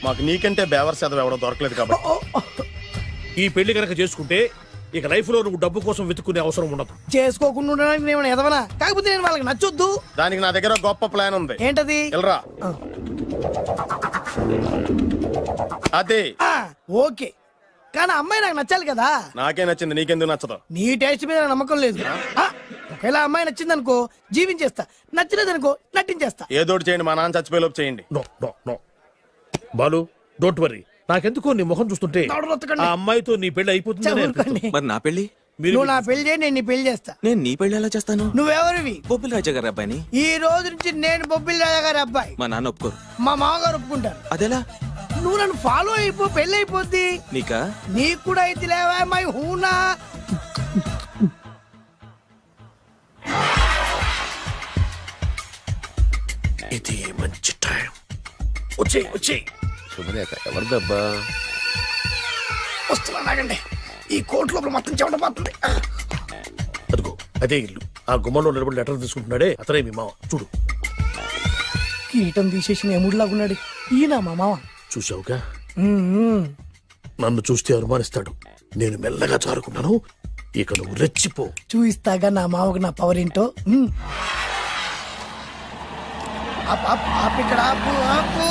మాకు నీకంటే బేవర్స్ చదువు ఎవడో దొరకలేదు కాబట్టి. ఈ పెళ్లి కనుక చేసుకుంటే ఇక లైఫ్ లో నువ్వు డబ్బు కోసం వెతుక్కునే అవసరం ఉండదు. చేసుకోకుండా ఉండడానికి నేను ఎదవనా? కాకపోతే నేను వాళ్ళకి నచ్చొద్దు. దానికి నా దగ్గర గొప్ప ప్లాన్ ఉంది. ఏంటది? వెళ్ళరా. అదే. ఓకే, కానీ అమ్మాయి నాకు నచ్చాలి కదా. నాకే నచ్చింది, నీకెందుకు నచ్చదు? నీ టేస్ట్ మీద నాకు నమ్మకం లేదు. ఒకవేళ అమ్మాయి నచ్చింది అనుకో జీవించేస్తా, నచ్చలేదనుకో నటించేస్తా. ఏదోటి చేయండి, మా నాన్న చచ్చిపోయేలోపు చేయండి. No no no Balu, don't worry. నాకెందుకో నీ ముఖం చూస్తుంటే ఆ అమ్మాయితో నీ పెళ్లి అయిపోతుంది. మరి నా పెళ్లి? నువ్వు నా పెళ్లి చేయి, నేను నీ పెళ్లి చేస్తా. నేను నీ పెళ్లి ఎలా చేస్తాను? నువ్వెవరివి? బొబ్బిలి రాజా గారి అబ్బాయిని. ఈ రోజు నుంచి నేను బొబ్బిలి రాజా గారి అబ్బాయి. మా నాన్న ఒప్పుకోరు. మా మామగారు ఒప్పుకుంటారు. అదెలా? నువ్వు నన్ను ఫాలో అయిపో, పెళ్లి అయిపోద్ది. నీకా? నీకు కూడా అయితే లేవా మై హూనా. ఇది మంచి టైం. వచ్చేయ్ వచ్చేయ్. శుభలేఖ ఎవరిదబ్బా? వస్తున్నా, నాగండి. ఈ కోట్ లోపల మొత్తం చెమటపోతుంది. అదిగో అదే ఇల్లు. ఆ గుమ్మంలో నిలబడి లెటర్ తీసుకుంటున్నాడే అతనే మీ మామ. చూడు, కీటం తీసేసిన ఎముడిలాగున్నాడు. ఈయన మా మామ. చూసావుగా? నన్ను చూస్తే అనుమానిస్తాడు. నేను మెల్లగా చారుకున్నాను. ఇక నువ్వు రెచ్చిపో. చూయిస్తాగా నా మామకు నా పవర్ ఏంటో. ఇక్కడ ఆపు, ఆపు.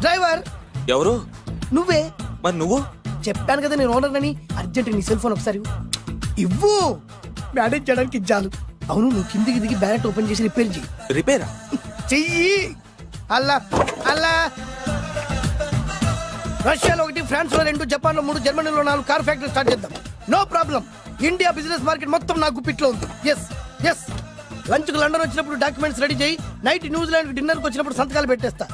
డ్రైవర్. ఎవరు? నువ్వే. మరి నువ్వు? చెప్పాను కదా నేను ఓనర్ అని. అర్జెంట్ నీ సెల్ ఫోన్ ఒకసారి ఇవ్వు. మేనేజ్ చేయడానికి ఇచ్చాను. అవును, నువ్వు కిందికి దిగి బ్యాలెట్ ఓపెన్ చేసి రిపేర్ చెయ్యి. రిపేరా? చెయ్యి. అల్లా అల్లా. రష్యాలో 1, ఫ్రాన్స్ లో 2, జపాన్ లో 3, జర్మనీలో 4 కార్ ఫ్యాక్టరీ స్టార్ట్ చేద్దాం. No problem. India business market మొత్తం నా గుప్పిట్లో ఉంది. Yes yes. లంచ్ కు లండన్ వచ్చినప్పుడు డాక్యుమెంట్స్ రెడీ చేయి. నైట్ న్యూజిలాండ్ డిన్నర్ కు వచ్చినప్పుడు సంతకాలు పెట్టేస్తా.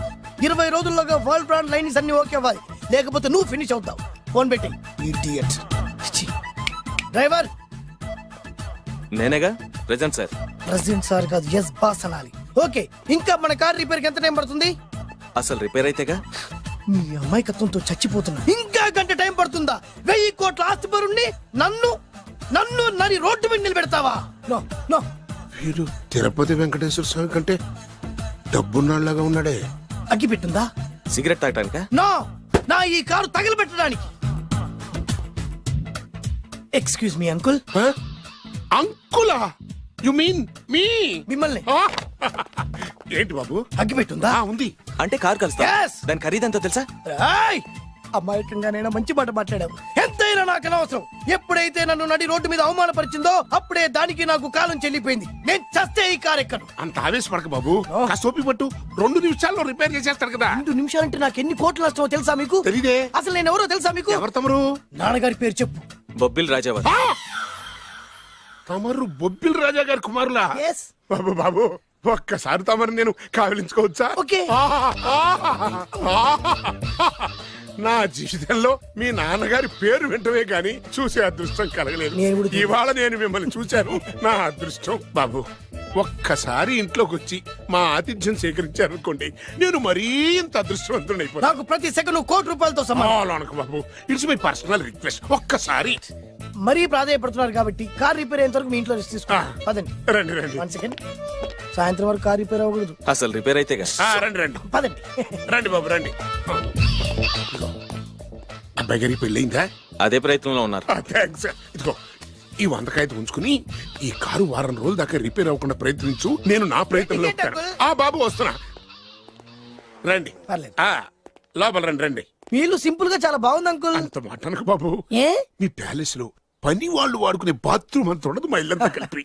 20 రోజుల్లోగా వరల్డ్ బ్రాండ్ లైన్స్ అన్ని ఓకే అవ్వాలి, లేకపోతే నువ్వు ఫినిష్ అవుతావు. ఫోన్ పెట్టి. ఇడియట్. డ్రైవర్. నేనేగా ప్రెజెంట్ సార్. ప్రెసిడెంట్ సార్ కాదు, ఎస్ బాస్ అనాలి. ఓకే, ఇంకా మన కార్ రిపేర్ కి ఎంత టైం పడుతుంది? అసలు రిపేర్ అయితేగా. మీ అమాయకత్వంతో చచ్చిపోతున్నా. ఇంకా గంట టైం పడుతుందా? 1000 కోట్ల ఆస్తిపరుణ్ణి నన్ను నన్ను నరి రోడ్డు మీద నిలబెడతావా? No no. వీడు తిరుపతి వెంకటేశ్వర స్వామి కంటే డబ్బున్నాళ్ళగా ఉన్నాడే. అగ్గి పెట్టుందా? సిగరెట్ తాగటానికా? నో, నా ఈ కారు తగలబెట్టడానికి. Excuse me uncle. అంకులా? You mean me? మిమ్మల్ని. ఏంటి బాబు? అగ్గి పెట్టుందా? ఉంది. అంటే కారు కలుస్తా. Yes. దాని ఖరీదంతా తెలుసా? ఏయ్! అమాయకంగానైనా మంచి మాట మాట్లాడావు. ఎంతైనా నాకు అనవసరం. ఎప్పుడైతే నన్ను నడి రోడ్డు మీద అవమానపరిచిందో అప్పుడే దానికి నాకు కాలం చెల్లిపోయింది. నేను చస్తే ఈ కారు ఎక్కను. అంత ఆవేశపడక బాబు. కాస్త ఓపిక పట్టు. 2 నిమిషాల్లో రిపేర్ చేసేస్తారు కదా. 2 నిమిషాలంటే నాకు ఎన్ని కోట్లు నష్టమో తెలుసా మీకు? తెలీదే. అసలు నేను ఎవరో తెలుసా మీకు? ఎవరు తమరు? నాన్నగారి పేరు చెప్పు. బొబ్బిల్ రాజావారు. తమరు బొబ్బిల్ రాజా గారి కుమారులా? Yes. బాబు బాబు ఒక్కసారి తమరు నేను కావలించుకోవచ్చా? ఓకే. నా జీవితంలో మీ నాన్నగారి పేరు వింటమే గాని చూసే అదృష్టం కలగలేదు. నేను కూడా చూడలేదు. ఇవాళ నేను మిమ్మల్ని చూశాను. నా అదృష్టం. బాబు ఒక్కసారి ఇంట్లోకి వచ్చి మా ఆతిథ్యం సేకరించారనుకోండి, నేను మరీ ఇంత అదృష్టవంతుడైపోతాను. నాకు ప్రతి సెకండ్ కోటి సమానం. బాబు ఇట్స్ మై పర్సనల్ రిక్వెస్ట్. ఒక్కసారి మరీ ప్రాధాయపడుతున్నారు కాబట్టి కార్ రిపేర్ అయ్యేంత వరకు మీ ఇంట్లో రెస్ట్ తీసుకోండి. పదండి. రండి రండి. 1 సెకండ్. సాయంత్రం వరకు కార్ రిపేర్ అవ్వకూడదు. అసలు రిపేర్ అయితే రండి రండి పదండి. రండి బాబు రండి. అబ్బాయి గారి పెళ్ళయిందా? అదే ప్రయత్నంలో ఉన్నారు. థ్యాంక్స్. ఇదిగో ఈ 100 కాగితం ఉంచుకుని ఈ కారు వారం రోజుల దాకా రిపేర్ అవ్వకుండా ప్రయత్నించు. నేను నా ప్రయత్నంలో ఉంటాను. బాబు వస్తున్నా. రండి. పర్లేదు. లోపల రండి రండి. మీ ఇల్లు సింపుల్ గా చాలా బాగుంది అంకుల్. అంత మాట అనకు బాబు. ఏ? మీ ప్యాలెస్ లో పని వాళ్ళు వాడుకునే బాత్రూమ్ అంత ఉండదు మా ఇల్లంతా కలిపి.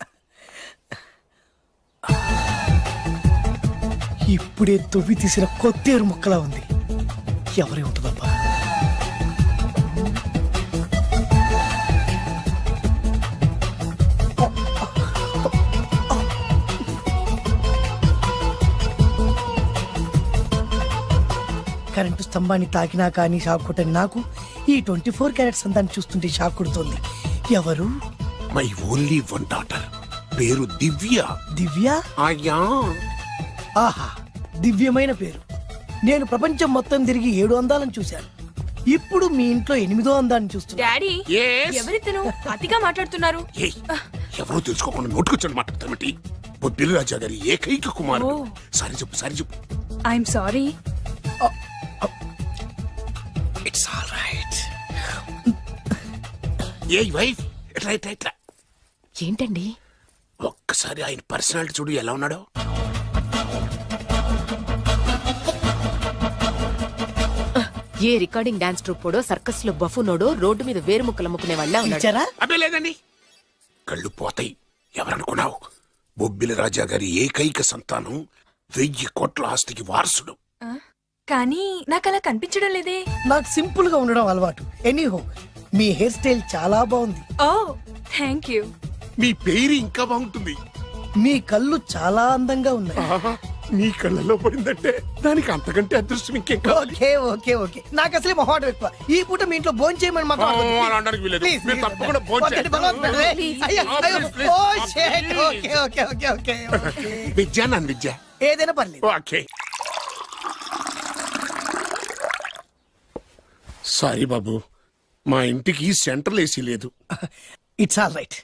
ఇప్పుడే తొవ్వి తీసిన కొత్తేరు ముక్కలా ఉంది. ఎవరే ఉంటుందబ్బా? కరెంటు స్తంభాన్ని తాకినా కానీ షాక్ కొట్టని నాకు ఈ 24 క్యారెట్స్ అందాన్ని చూస్తుంటే షాక్ కొడుతోంది. ఎవరు? My only 1 daughter. పేరు దివ్య. దివ్య? అయ్యా. ఆహా, దివ్యమైన పేరు. నేను ప్రపంచం మొత్తం తిరిగి 7 అందాలను చూశాను. ఇప్పుడు మీ ఇంట్లో 8వ అందాన్ని చూస్తున్నా. Daddy, Yes? ఎవరితను అతిగా మాట్లాడుతున్నారు? ఏయ్, ఎవరో తెలుసుకోకుండా నోటుకొచ్చాడు మాట్లాడతామటి. బొబ్బిలి రాజా గారి ఏకైక కుమారుడు. సారీ చెప్పు సారీ చెప్పు. I'm sorry. It's all right. A wife ఎట్లా ఎట్లా ఎట్లా ఏంటండి? ఒక్కసారి ఆయన పర్సనాలిటీ చూడు ఎలా ఉన్నాడో. ఏ రికార్డింగ్ డాన్స్ ట్రూపోడో సర్కస్ లో బఫునోడో రోడ్డు మీద వేరు ముక్కలు అమ్ముకునే వాళ్ళ ఉన్నాడు. ఇచ్చారా? అబ్బే లేదండి. కళ్ళు పోతాయి. ఎవరనుకున్నావు? బొబ్బిలి రాజా గారి ఏకైక సంతానం, 1000 కోట్ల ఆస్తికి వారసుడు. కానీ నాకు అలా కనిపించడం లేదే. నాకు సింపుల్ గా ఉండడం అలవాటు. ఎనీహో, మీ హెయిర్ స్టైల్ చాలా బాగుంది. ఓ థ్యాంక్ యూ. మీ పేరు ఇంకా బాగుంటుంది. మీ కళ్ళు చాలా అందంగా ఉన్నాయి. ఆహా, నీ కళ్ళలో పడిందంటే దానికి అంతకంటే అదృష్టం ఇంకేం కావాలి. Okay okay okay. నాకు అసలే మొహాటం ఎక్కువ. ఈ పూట మీ ఇంట్లో భోజనం చేయమని మాకు అలా అనడానికి వీలేదు. Please, మీరు please, తప్పకుండా please. భోజనం వద్దండి, చేయండి. బలవంతం పెట్టండి. అయ్యో, అయ్యో. Please, please. Oh, shit. Okay okay okay okay okay. Vidya నన్ను విద్య. ఏదైనా పర్లేదు. ఓకే. సారీ బాబు, మా ఇంటికి సెంట్రల్ ఏసీ లేదు. It's all right.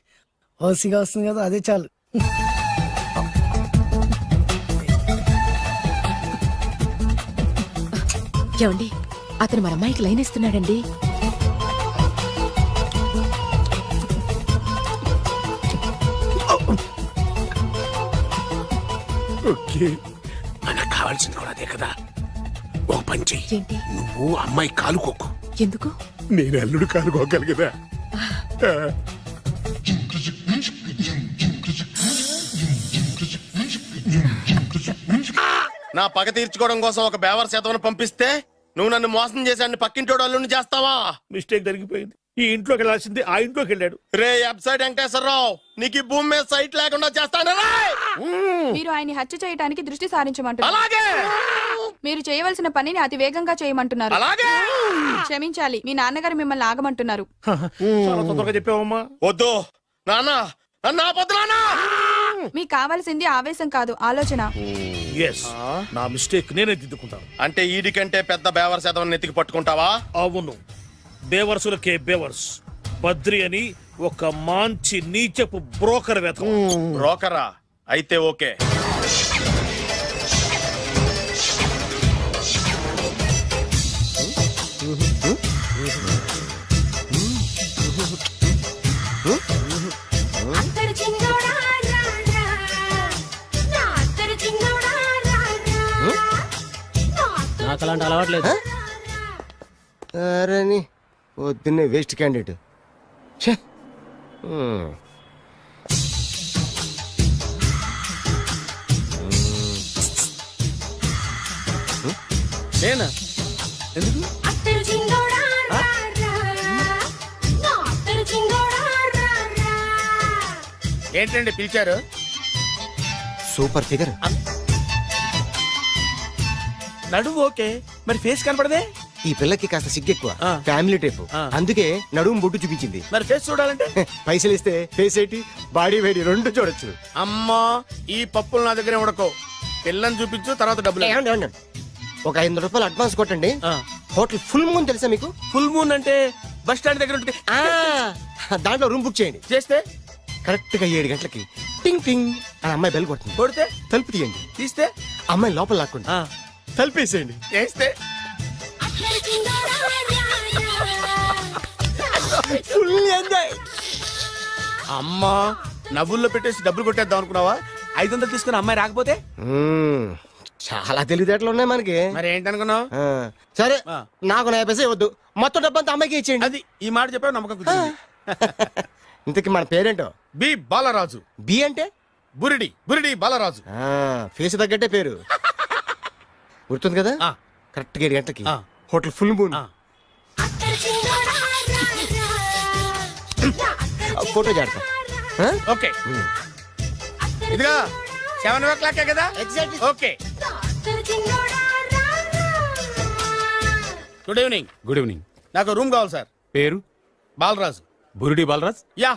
ఓసిగా వస్తుంది కదా, అదే చాలు. ఏమండి, అతను మన అమ్మాయికి లైన్ ఇస్తున్నాడండి. ఓకే, మనకు కావాల్సింది కూడా అదే కదా. ఒక పని చెయ్యి. ఏంటి? నువ్వు అమ్మాయి కాలు కొక్కు. ఎందుకు? నేను అల్లుడు కాలు కొక్కాలి కదా. నా పగ తీర్చుకోవడం కోసం ఒక బేవర్ శాతం పంపిస్తే నువ్వు నన్ను మోసం చేశాన్ని పక్కింటోడు అల్లుని చేస్తావా? మిస్టేక్ జరిగిపోయింది. ఈ ఇంట్లోకి వెళ్ళాల్సింది ఆ ఇంట్లోకి వెళ్ళాడు. రే వెబ్సైట్ వెంకటేశ్వరరావు, నీకు ఈ భూమి మీద సైట్ లేకుండా చేస్తాను. మీరు ఆయన్ని హత్య చేయడానికి దృష్టి సారించమంటున్నారు. అలాగే. మీరు చేయవలసిన పనిని అతి వేగంగా చేయమంటున్నారు. అలాగే. క్షమించాలి, మీ నాన్నగారు మిమ్మల్ని ఆగమంటున్నారు. చాలా తొందరగా చెప్పావమ్మా. వద్దు నాన్న, నన్ను ఆపొద్దు నాన్న. మీకు కావాల్సింది ఆవేశం కాదు, ఆలోచన. ఎస్ నా మిస్టేక్ నేనే దిద్దుకుంటాను. అంటే ఈడికంటే పెద్ద బేవర్ శాతం నెత్తికి పట్టుకుంటావా? అవును, బేవర్సులకే బేవర్స్. బద్రి అని ఒక మంచి నీచపు బ్రోకర్ వెతకం. బ్రోకరా? అయితే ఓకే. నాకు అలాంటి అలవాట్లేదు. అరే పొద్దున్నే వేస్ట్ క్యాండిడేట్. నేనా? ఎందుకు? ఏంటండి పిలిచారు? Super figure. నడువు ఓకే, మరి ఫేస్ కనపడదే. ఈ పిల్లకి కాస్త సిగ్గెక్కువ, ఫ్యామిలీ టైప్. అందుకే నడుము బొట్టు చూపించింది. మరి ఫేస్ చూడాలంటే పైసలు ఇస్తే ఫేస్ ఏంటి, బాడీ వేడి రెండు చూడొచ్చు. అమ్మా, ఈ పప్పులు నా దగ్గర ఉడకో. పిల్లని చూపించు, తర్వాత డబ్బులు. ఒక 500 రూపాయలు అడ్వాన్స్ కొట్టండి. హోటల్ ఫుల్ మూన్ తెలుసా మీకు? ఫుల్ మూన్ అంటే బస్ స్టాండ్ దగ్గర ఉంటుంది. దాంట్లో రూమ్ బుక్ చేయండి. చేస్తే కరెక్ట్ గా 7 గంటలకి టింగ్ టింగ్ అని అమ్మాయి బెల్ కొడుతుంది. కొడితే తలుపు తీయండి. తీస్తే అమ్మాయి లోపల లాక్కుంటా తలుపేసేయండి. చేస్తే ఫుల్ ఎంజాయ్. అమ్మా, నవ్వుల్లో పెట్టేసి డబ్బులు కొట్టేద్దాం అనుకున్నావా? 500 తీసుకుని అమ్మాయి రాకపోతే? చాలా తెలివితేటలు ఉన్నాయి మనకి. మరి ఏంటనుకున్నావు? సరే, నాకు 50 పైసే వద్దు, మొత్తం డబ్బంతా అమ్మాయికి ఇచ్చేయండి. అది ఈ మాట చెప్పావు, నమ్మకం కుదిరింది. ఇంతకి మన పేరేంటో? బి బాలరాజు. బి అంటే బురిడి. బురిడి బాలరాజు. ఫేస్ తగ్గట్టే పేరు. గుర్తుంది కదా? కరెక్ట్ గా 7 గంటలకి హోటల్ ఫుల్ మూన్. ఫోటో చేడతా. ఓకే, ఇదిగా 7 o'clock కదా? Exactly. Okay. Good evening. Good evening. నాకు రూమ్ కావాలి సార్. పేరు? Balaraju. Burudi Balaraj. Yeah.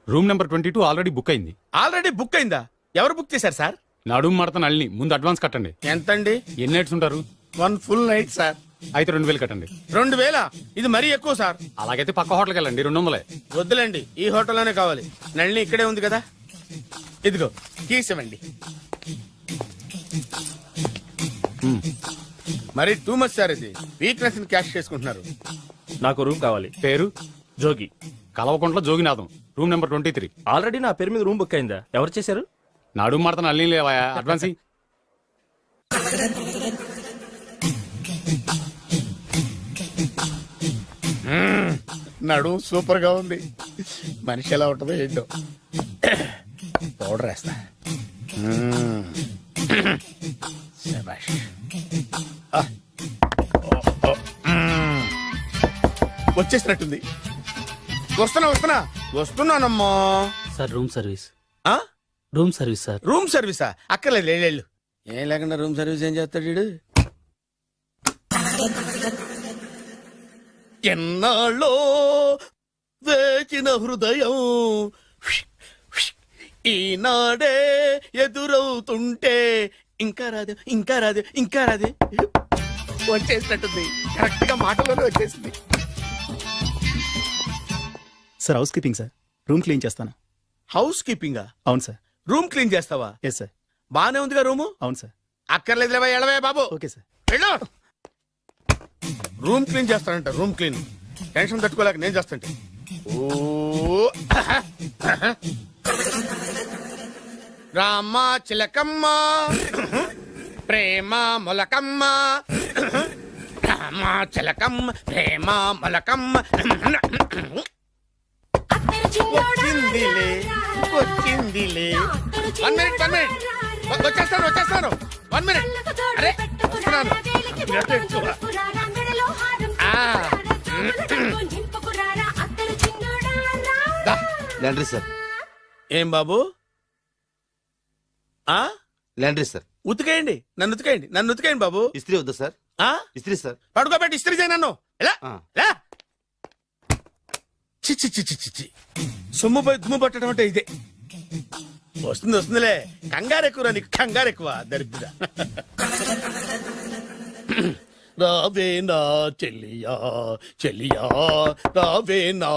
Room number 22 already book అయింది. ఆల్రెడీ బుక్ అయిందా? ఎవరు బుక్ చేశారు సార్? నడుము మడత నల్ని. ముందు అడ్వాన్స్ కట్టండి. ఎంతండి? ఎన్ని నైట్స్ ఉంటారు? 1 full night సార్. అయితే 2000 కట్టండి. 2000? ఇది మరీ ఎక్కువ సార్. అలాగైతే పక్క హోటల్కి వెళ్ళండి, 200. వద్దులేండి, ఈ హోటల్లోనే కావాలి. నళిని ఇక్కడే ఉంది కదా. ఇదిగో కీస్ ఇవ్వండి. మరి టూ మచ్ సార్, ఇది వీక్నెస్ ని క్యాష్ చేసుకుంటున్నారు. నాకు రూమ్ కావాలి. పేరు? Jogi. Kalavakuntla Joginatham. Room number 23. Already నా పేరు మీద రూమ్ బుక్ అయిందా? ఎవరు చేశారు? నడుము మడత నల్ని లేవా? అడ్వాన్స్ ఇయ్యి. నడు సూపర్ గా ఉంది. మనిషి ఎలా ఉంటుందో ఏంటో. పౌడర్ వేస్తా. శభాష్. వచ్చేసినట్టుంది. వస్తున్నానమ్మా. Sir room service. Room service sir. Room సర్వీసా? అక్కర్లేదు, లేళ్ళు. ఏం లేకుండా రూమ్ సర్వీస్ ఏం చేస్తాడు వీడు? ఎన్నాళ్ళో వేచిన హృదయం ఈనాడే ఎదురవుతుంటే ఇంకా రాదు, ఇంకా రాదు, ఇంకా రాదు. వచ్చేసినట్టుంది. కరెక్ట్ గా మాటలోనే వచ్చేసింది. Sir housekeeping sir. Room clean చేస్తాను. హౌస్ కీపింగా? అవును సార్. రూమ్ క్లీన్ చేస్తావా? Yes sir. బానే ఉందిగా రూము? అవును సార్. అక్కర్లేదు, ఎడవే బాబు. Okay sir. వెళ్ళు. రూమ్ క్లీన్ చేస్తానంట. Room clean. టెన్షన్ తట్టుకోలేక నేను చేస్తాంటే. ఓ రామ చిలకమ్మ ప్రేమ మొలకమ్మ, రామ చిలకమ్మ ప్రేమ మొలకమ్మ. వచ్చిందిలే, వచ్చిందిలే. 1 minute. వచ్చేస్తాను. 1 minute. అరే వస్తున్నాను. Laundry sir. ఏం బాబు? Laundry sir. ఉతికేయండి, నన్ను ఉతికేయండి బాబు. ఇస్త్రీ వద్దా సార్? ఇస్త్రీ సార్. పడుకోబెట్టి ఇస్త్రీ చేయి నన్ను. ఎలా చిచ్చి సొమ్ము పోయి దుమ్ము పట్టడం అంటే ఇదే. వస్తుంది వస్తుందిలే, కంగారు ఎక్కువ నీకు, కంగారు ఎక్కువ దరిద్ర. రావే నా చెల్లియా చెల్లియా, రావే నా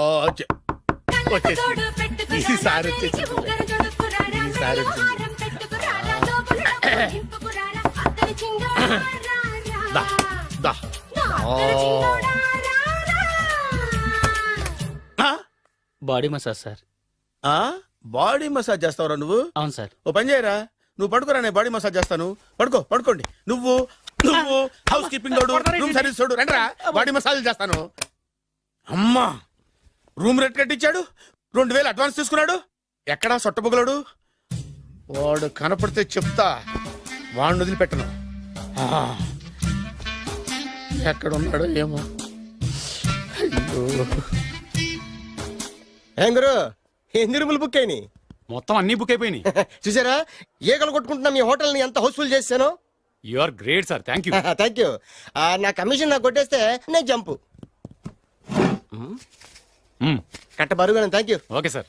వచ్చేసి ఈసారి వచ్చేసి ఈసారి వచ్చింది. దా, దా. Body massage sir. Body massage చేస్తావురా నువ్వు? అవును సార్. ఓ పని చేయరా, నువ్వు పడుకోరా, నేను బాడీ మసాజ్ చేస్తాను. పడుకోండి. నువ్వు హౌస్ కీపింగ్ తోడు, రూమ్ సర్వీస్ తోడు, రండిరా బాడీ మసాజ్ చేస్తాను. అమ్మా, రూమ్ రేట్ కట్టించాడు, 2000 అడ్వాన్స్ తీసుకున్నాడు. ఎక్కడా సొట్టబుగలాడు? వాడు కనపడితే చెప్తా, వాడిని వదిలిపెట్టను. ఎక్కడ ఉన్నాడో ఏమో. అయ్యో, ఏం గురు, ఎన్ని రూములు బుక్ అయినాయి? మొత్తం అన్ని బుక్ అయిపోయినాయి. చూసారా, ఈగలు కొట్టుకుంటున్నా మీ హోటల్ ని ఎంత హౌస్ఫుల్ చేశాను. You are great sir, thank you. Thank you. నా కమిషన్ నాకు కొట్టేస్తే నేను జంపు కట్ట బరువుగా. Thank you. Okay sir.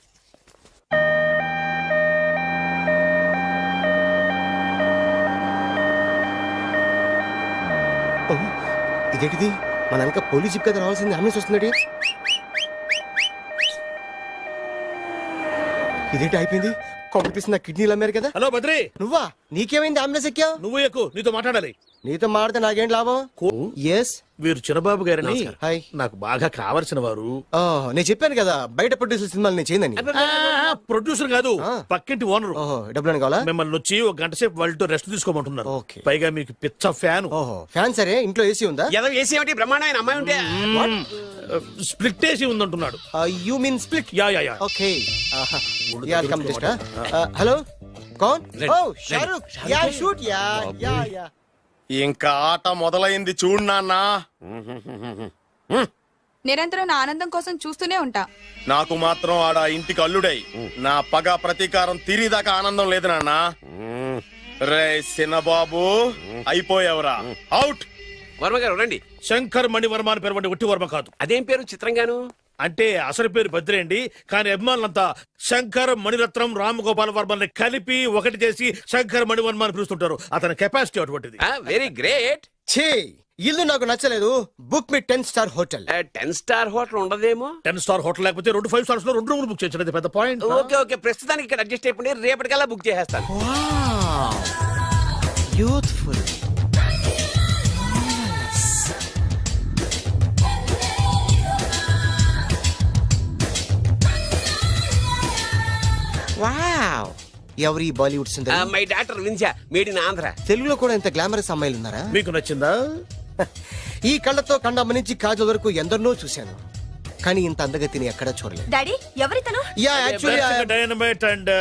ఇదేంటిది, మన వెనక పోలీస్ జిప్ కదా రావాల్సింది, అంబులెన్స్ వస్తుంది. ఇదేంటి అయిపోయింది, కాంపిటీషన్ నా కిడ్నీలు అమ్మారు కదా. హలో బద్రి, నువ్వా? నీకేమైంది, అంబులెన్స్ ఎక్కావు? నువ్వు ఎక్కువ, నీతో మాట్లాడాలి. నీతో మాడితే నాకేం లాభం? ఎస్, వీరు చిన్నబాబు గారని హాయ్. నాకు బాగా కావలసిన వారు. నేను చెప్పాను కదా బయట ప్రొడ్యూసర్ సినిమాలు నేను చేయదని. ప్రొడ్యూసర్ కాదు, పక్కింటి ఓనరు. ఓహో, డబ్బులు కావాలా? మిమ్మల్ని వచ్చి 1 గంట సేపు వాళ్ళతో రెస్ట్ తీసుకోమంటున్నారు. ఓకే. పైగా మీకు పిచ్చ ఫ్యాన్. ఓహో, ఫ్యాన్ సరే, ఇంట్లో ఏసీ ఉందా? ఏదో ఏసీ ఏమిటి, బ్రహ్మాండమైన అమ్మాయి ఉంటే స్ప్లిట్ ఏసీ ఉందంటున్నాడు. You mean split? Yeah yeah yeah. Okay, yeah come just. Hello, కౌన్? Oh, Shahrukh. Yeah shoot. Yeah yeah yeah. ఇంకా ఆట మొదలైంది చూడు నాన్న. నిరంతరం నా ఆనందం కోసం చూస్తూనే ఉంటా. నాకు మాత్రం ఆడ ఇంటికి అల్లుడై నా పగ ప్రతీకారం తీరిదాకా ఆనందం లేదు నాన్న. రే సినబాబు, అయిపోయావురా, అవుట్. వర్మ గారు రండి. శంకర్ మణివర్మ అని పేరు వంటి ఒట్టి వర్మ కాదు. అదేం పేరు చిత్రంగాను? అంటే అసలు పేరు బద్రి అండి, కానీ అభిమానులంతా శంకర్ మణిరత్నం రామగోపాల్ వర్మని కలిపి ఒకటి చేసి శంకర్ మణివర్మ అని పిలుస్తుంటారు. అతని కెపాసిటీ అటువంటిది. Very great. ఛీ, ఇల్లు నాకు నచ్చలేదు. బుక్ మీ 10 స్టార్ హోటల్. 10 స్టార్ హోటల్ ఉండదేమో. 10 స్టార్ హోటల్ లేకపోతే 2 5 స్టార్స్ లో 2 రూములు బుక్ చేయొచ్చు. పెద్ద పాయింట్. ఓకే ఓకే, ప్రస్తుతానికి ఇక్కడ అడ్జస్ట్ అయిపోయి రేపటికల్లా బుక్ చేసేస్తాను. యూత్ఫుల్. వావ్, ఎవరి బాలీవుడ్ సుందరి? My doctor Vinsa, made in Andhra. తెలుగులో కూడా ఇంత గ్లామరస్ అమ్మాయిలు ఉన్నారా? మీకు నచ్చిందా? ఈ కళ్ళతో కండమ్మ నుంచి కాజల్ వరకు ఎందరినో చూశాను, కానీ ఇంత అందగతిని ఎక్కడా చూడలేదు. డాడీ, ఎవరితను? Yeah, actually dynamite and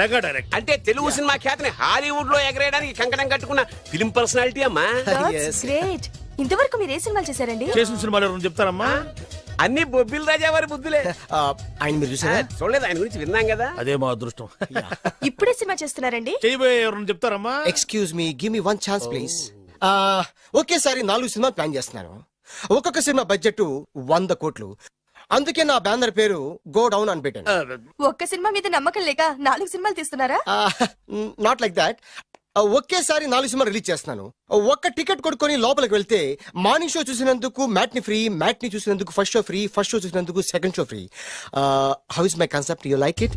mega direct. అంటే తెలుగు సినిమా ఖ్యాతిని హాలీవుడ్ లో ఎగరేయడానికి కంకణం కట్టుకున్న ఫిలిం పర్సనాలిటీ అమ్మా. గ్రేట్. ఇంతవరకు మీరు ఏ సినిమాలు చేశారండి? చేసిన సినిమాలు ఎవరు చెప్తారమ్మా? అన్ని బొబ్బిల్ రాజా వారి బుద్ధులే. ఆయన మీరు చూసారా? చూడలేదు, ఆయన గురించి విన్నాం కదా. అదే మా అదృష్టం. ఇప్పుడే సినిమా చేస్తున్నారండి? చేయబోయే ఎవరు చెప్తారమ్మా? Excuse me, give me 1 chance please. ఒకేసారి 4 సినిమాలు ప్లాన్ చేస్తున్నాను. ఒక్కొక్క సినిమా బడ్జెట్ 100 కోట్లు. అందుకే నా బ్యానర్ పేరు గో డౌన్ అని పెట్టాను. ఒక్క సినిమా మీద నమ్మకం లేక 4 సినిమాలు తీస్తున్నారా? Not like that. ఒకేసారి 4 సినిమా రిలీజ్ చేస్తున్నాను. ఒక్క టికెట్ కొనుక్కొని లోపలికి వెళ్తే మార్నింగ్ షో చూసినందుకు మ్యాట్ని ఫ్రీ, మ్యాట్ని చూసినందుకు first show free, first show చూసినందుకు second show free. How is my concept? You like it?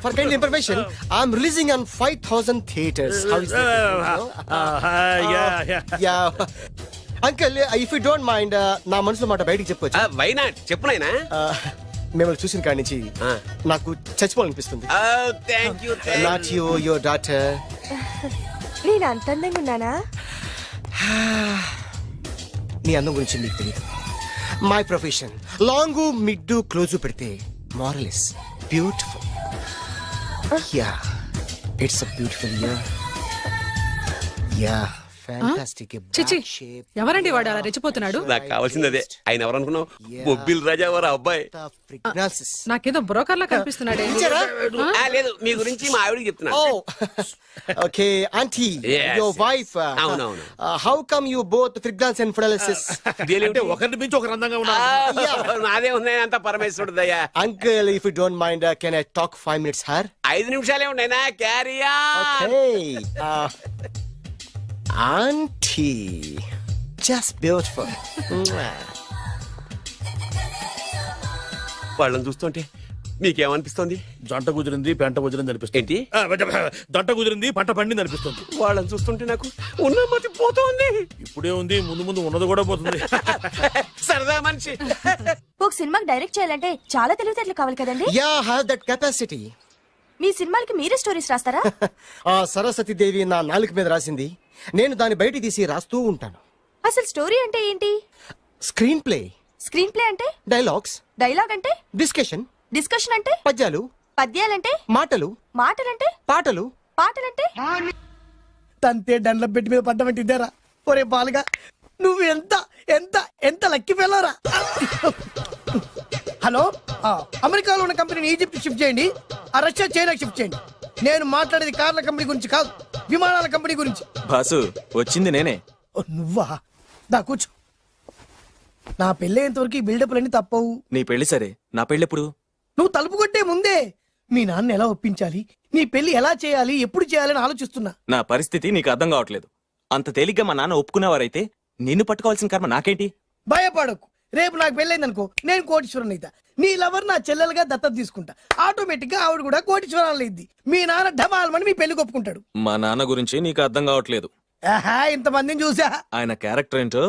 For kind information, I'm releasing on 5000 theatres. How is yeah uncle, if you don't mind, నా మనసులో మాట బయటికి చెప్పొచ్చు? Why not, చెప్పు నాయనా. మిమ్మల్ని చూసిన కాడి నుంచి నాకు చచ్చిపోవాలనిపిస్తుంది. Thank you. Not you, your daughter. నేను అంత అందంగా ఉన్నానా? నీ అందం గురించి మీకు తెలియదు. My profession long mid close పెడితే moral is beautiful. Yeah, it's a beautiful year. Yeah, fantastic. చిచి ఎవరండి వాడు అలా రెచ్చిపోతున్నాడు? నాకు కావాల్సింది అదే. ఆయన ఎవరనుకున్నావు? బొబ్బిల్ రాజా వారు అబ్బాయి. నాకేదో బ్రోకర్ లా కనిపిస్తున్నాడే. లేదు, మీ గురించి మా ఆవిడకి చెప్తున్నా. Okay, auntie, Yes, your yes. wife. అవునవును. How come you both pregnancy and paralysis? అంటే ఒకరిని మించి ఒకరు అందంగా ఉన్నారు. నాదే ఉంది అంత పరమేశ్వరుడు దయ్యా. Uncle, if you don't mind, can I talk 5 minutes, sir? 5 నిమిషాలే ఉన్నాయినా, క్యారియా. Okay. Auntie, just beautiful. వాళ్ళని చూస్తుంటే మీకేమనిపిస్తుంది? జంట కుదిరింది పెంట కుదిరింది అనిపిస్తుంది. ఏంటి? దంట కుదిరింది పంట పండింది అనిపిస్తుంది. వాళ్ళని చూస్తుంటే నాకు ఉన్నమతి పోతోంది. ఇప్పుడే ఉంది, ముందు ముందు ఉన్నది కూడా పోతుంది. సరదా మనిషి. ఒక సినిమాకి డైరెక్ట్ చేయాలంటే చాలా తెలివితేటలు కావాలి కదండి. Yeah, have that capacity. మీ సినిమాలకి మీరే స్టోరీస్ రాస్తారా? ఆ సరస్వతి దేవి నా నాలుక మీద రాసింది. నేను దాన్ని బయట తీసి రాస్తూ ఉంటాను. అసలు స్టోరీ అంటే ఏంటి? Screen play. స్క్రీన్ ప్లే అంటే? డైలాగ్స్. డైలాగ్ అంటే? డిస్కషన్. డిస్కషన్ అంటే? పద్యాలు. పద్యాలంటే? మాటలు. మాటలంటే? పాటలు. పాటలంటే? తంతే దండ్ల పెట్టి మీద పడ్డమంటే ఇద్దరా? ఒరే బాలుగా, నువ్వు ఎంత ఎంత ఎంత లక్కి వెళ్ళారా? హలో, అమెరికాలో ఉన్న కంపెనీని ఈజిప్ట్ షిఫ్ట్ చేయండి, రష్యా చైనాకి షిఫ్ట్ చేయండి. నేను మాట్లాడేది కార్ల కంపెనీ గురించి కాదు, విమానాల కంపెనీ గురించి. బాసు వచ్చింది నేనే. ఓ, నువ్వా? దా కూర్చో. నా పెళ్ళేంతవరకు ఈ బిల్డప్లన్నీ తప్పవు. నీ పెళ్లి సరే, నా పెళ్ళెప్పుడు? నువ్వు తలుపు కొట్టే ముందే మీ నాన్న ఎలా ఒప్పించాలి, నీ పెళ్లి ఎలా చేయాలి, ఎప్పుడు చేయాలని ఆలోచిస్తున్నా. నా పరిస్థితి నీకు అర్థం కావట్లేదు. అంత తేలిగ్గా మా నాన్న ఒప్పుకునేవారైతే నిన్ను పట్టుకోవాల్సిన కర్మ నాకేంటి? భయపడకు, రేపు నాకు పెళ్ళైందనుకో, నేను కోటీశ్వరుని అయితా. నీ లవర్ నా చెల్లెలుగా దత్తత తీసుకుంటా. ఆటోమేటిక్ గా ఆవిడ కూడా కోటీశ్వరాలు అయింది. మీ నాన్న ఢమాల్మని మీ పెళ్లి ఒప్పుకుంటాడు. మా నాన్న గురించి నీకు అర్థం కావట్లేదు. ఆహా, ఇంతమందిని చూసా. ఆయన క్యారెక్టర్ ఏంటో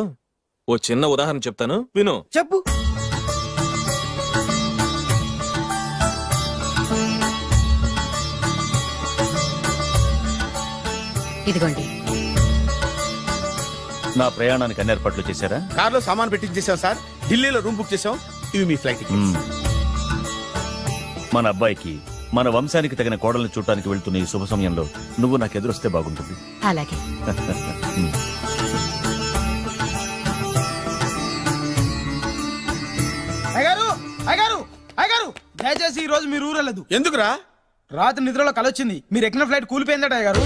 ఓ చిన్న ఉదాహరణ చెప్తాను, విను. చెప్పు. ఇదిగోండి. నా ప్రయాణానికి అన్ని ఏర్పాట్లు చేశారా? కార్లో సామాన్ పెట్టించేసాం సార్. ఢిల్లీలో రూమ్ బుక్ చేసాం. ఇవి మీ ఫ్లైట్ టికెట్స్. మన అబ్బాయికి మన వంశానికి తగిన కోడల్ని చూడటానికి వెళ్తున్న ఈ శుభ సమయంలో నువ్వు నాకు ఎదురొస్తే బాగుంటుంది. అలాగే. అయ్యగారు, అయ్యగారు, అయ్యగారు, దయచేసి ఈ రోజు మీరు ఊరెళ్ళదు. ఎందుకురా? రాత్రి నిద్రలో కలొచ్చింది. మీరు ఎక్కిన ఫ్లైట్ కూలిపోయిందట అయ్యగారు.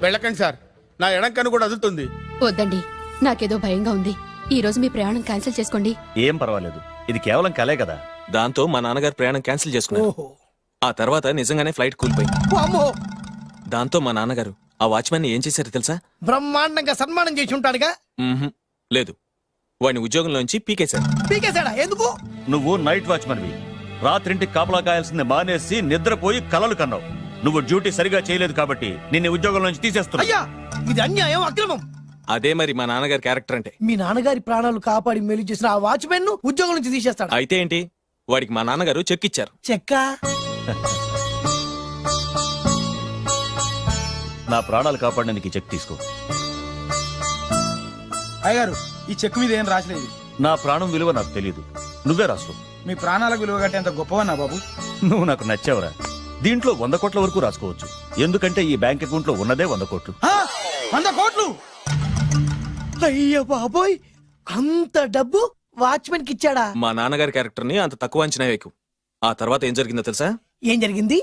వెళ్ళకండి సార్, నా ఎడంకన్ను కూడా అదులుతుంది. వద్దండి, నాకేదో భయంగా ఉంది. ఈ రోజు మీ ప్రయాణం క్యాన్సిల్ చేసుకోండి. ఏం పర్వాలేదు, ఇది కేవలం కలే కదా. దాంతో మా నాన్నగారు ప్రయాణం క్యాన్సిల్ చేసుకున్నారు. ఓహో. ఆ తర్వాత నిజంగానే ఫ్లైట్ కూలిపోయింది. అమ్మో, దాంతో మా నాన్నగారు ఆ వాచ్మెన్ ఏం చేశారో తెలుసా? బ్రహ్మాండంగా సన్మానం చేసి ఉంటాడుగా. మ్మ్హ్. లేదు, వాడిని ఉద్యోగంలోంచి పీకేశారు. పీకేశాడా? ఎందుకు? నువ్వు నైట్ వాచ్మన్వి. రాత్రింటికి కాపలా కాయాల్సింది మానేసి నిద్రపోయి కలలు కన్నావు. నువ్వు డ్యూటీ సరిగా చేయలేదు కాబట్టి నిన్ను ఉద్యోగం నుంచి తీసేస్తున్నా. అయ్యా, ఇది అన్యాయం, అక్రమం. అదే మరి మా నాన్నగారి క్యారెక్టర్ అంటే. మీ నాన్నగారి ప్రాణాలు కాపాడి మేలు చేసిన ఆ వాచ్మెన్ ను ఉద్యోగం నుంచి తీసేస్తాడు. అయితే ఏంటి, వాడికి మా నాన్నగారు చెక్ ఇచ్చారు. చెక్క? నా ప్రాణాలు కాపాడడానికి చెక్ తీసుకో. అయ్యగారు, ఈ చెక్ మీద ఏం రాసలేదు. నా ప్రాణం విలువ నాకు తెలియదు, నువ్వే రాసుకో. మీ ప్రాణాలకు విలువ కట్టేంత గొప్పవన్నా బాబు. నువ్వు నాకు నచ్చావురా. దీంట్లో 100 కోట్ల వరకు రాసుకోవచ్చు, ఎందుకంటే ఈ బ్యాంక్ అకౌంట్ లో ఉన్నదే 100 కోట్లు. 100 కోట్లు? అయ్యో బాబోయ్, అంత డబ్బు వాచ్మెన్ కి ఇచ్చాడా? మా నాన్నగారి క్యారెక్టర్ ని అంత తక్కువ అంచనా వేయకు. ఆ తర్వాత ఏం జరిగిందో తెలుసా? ఏం జరిగింది?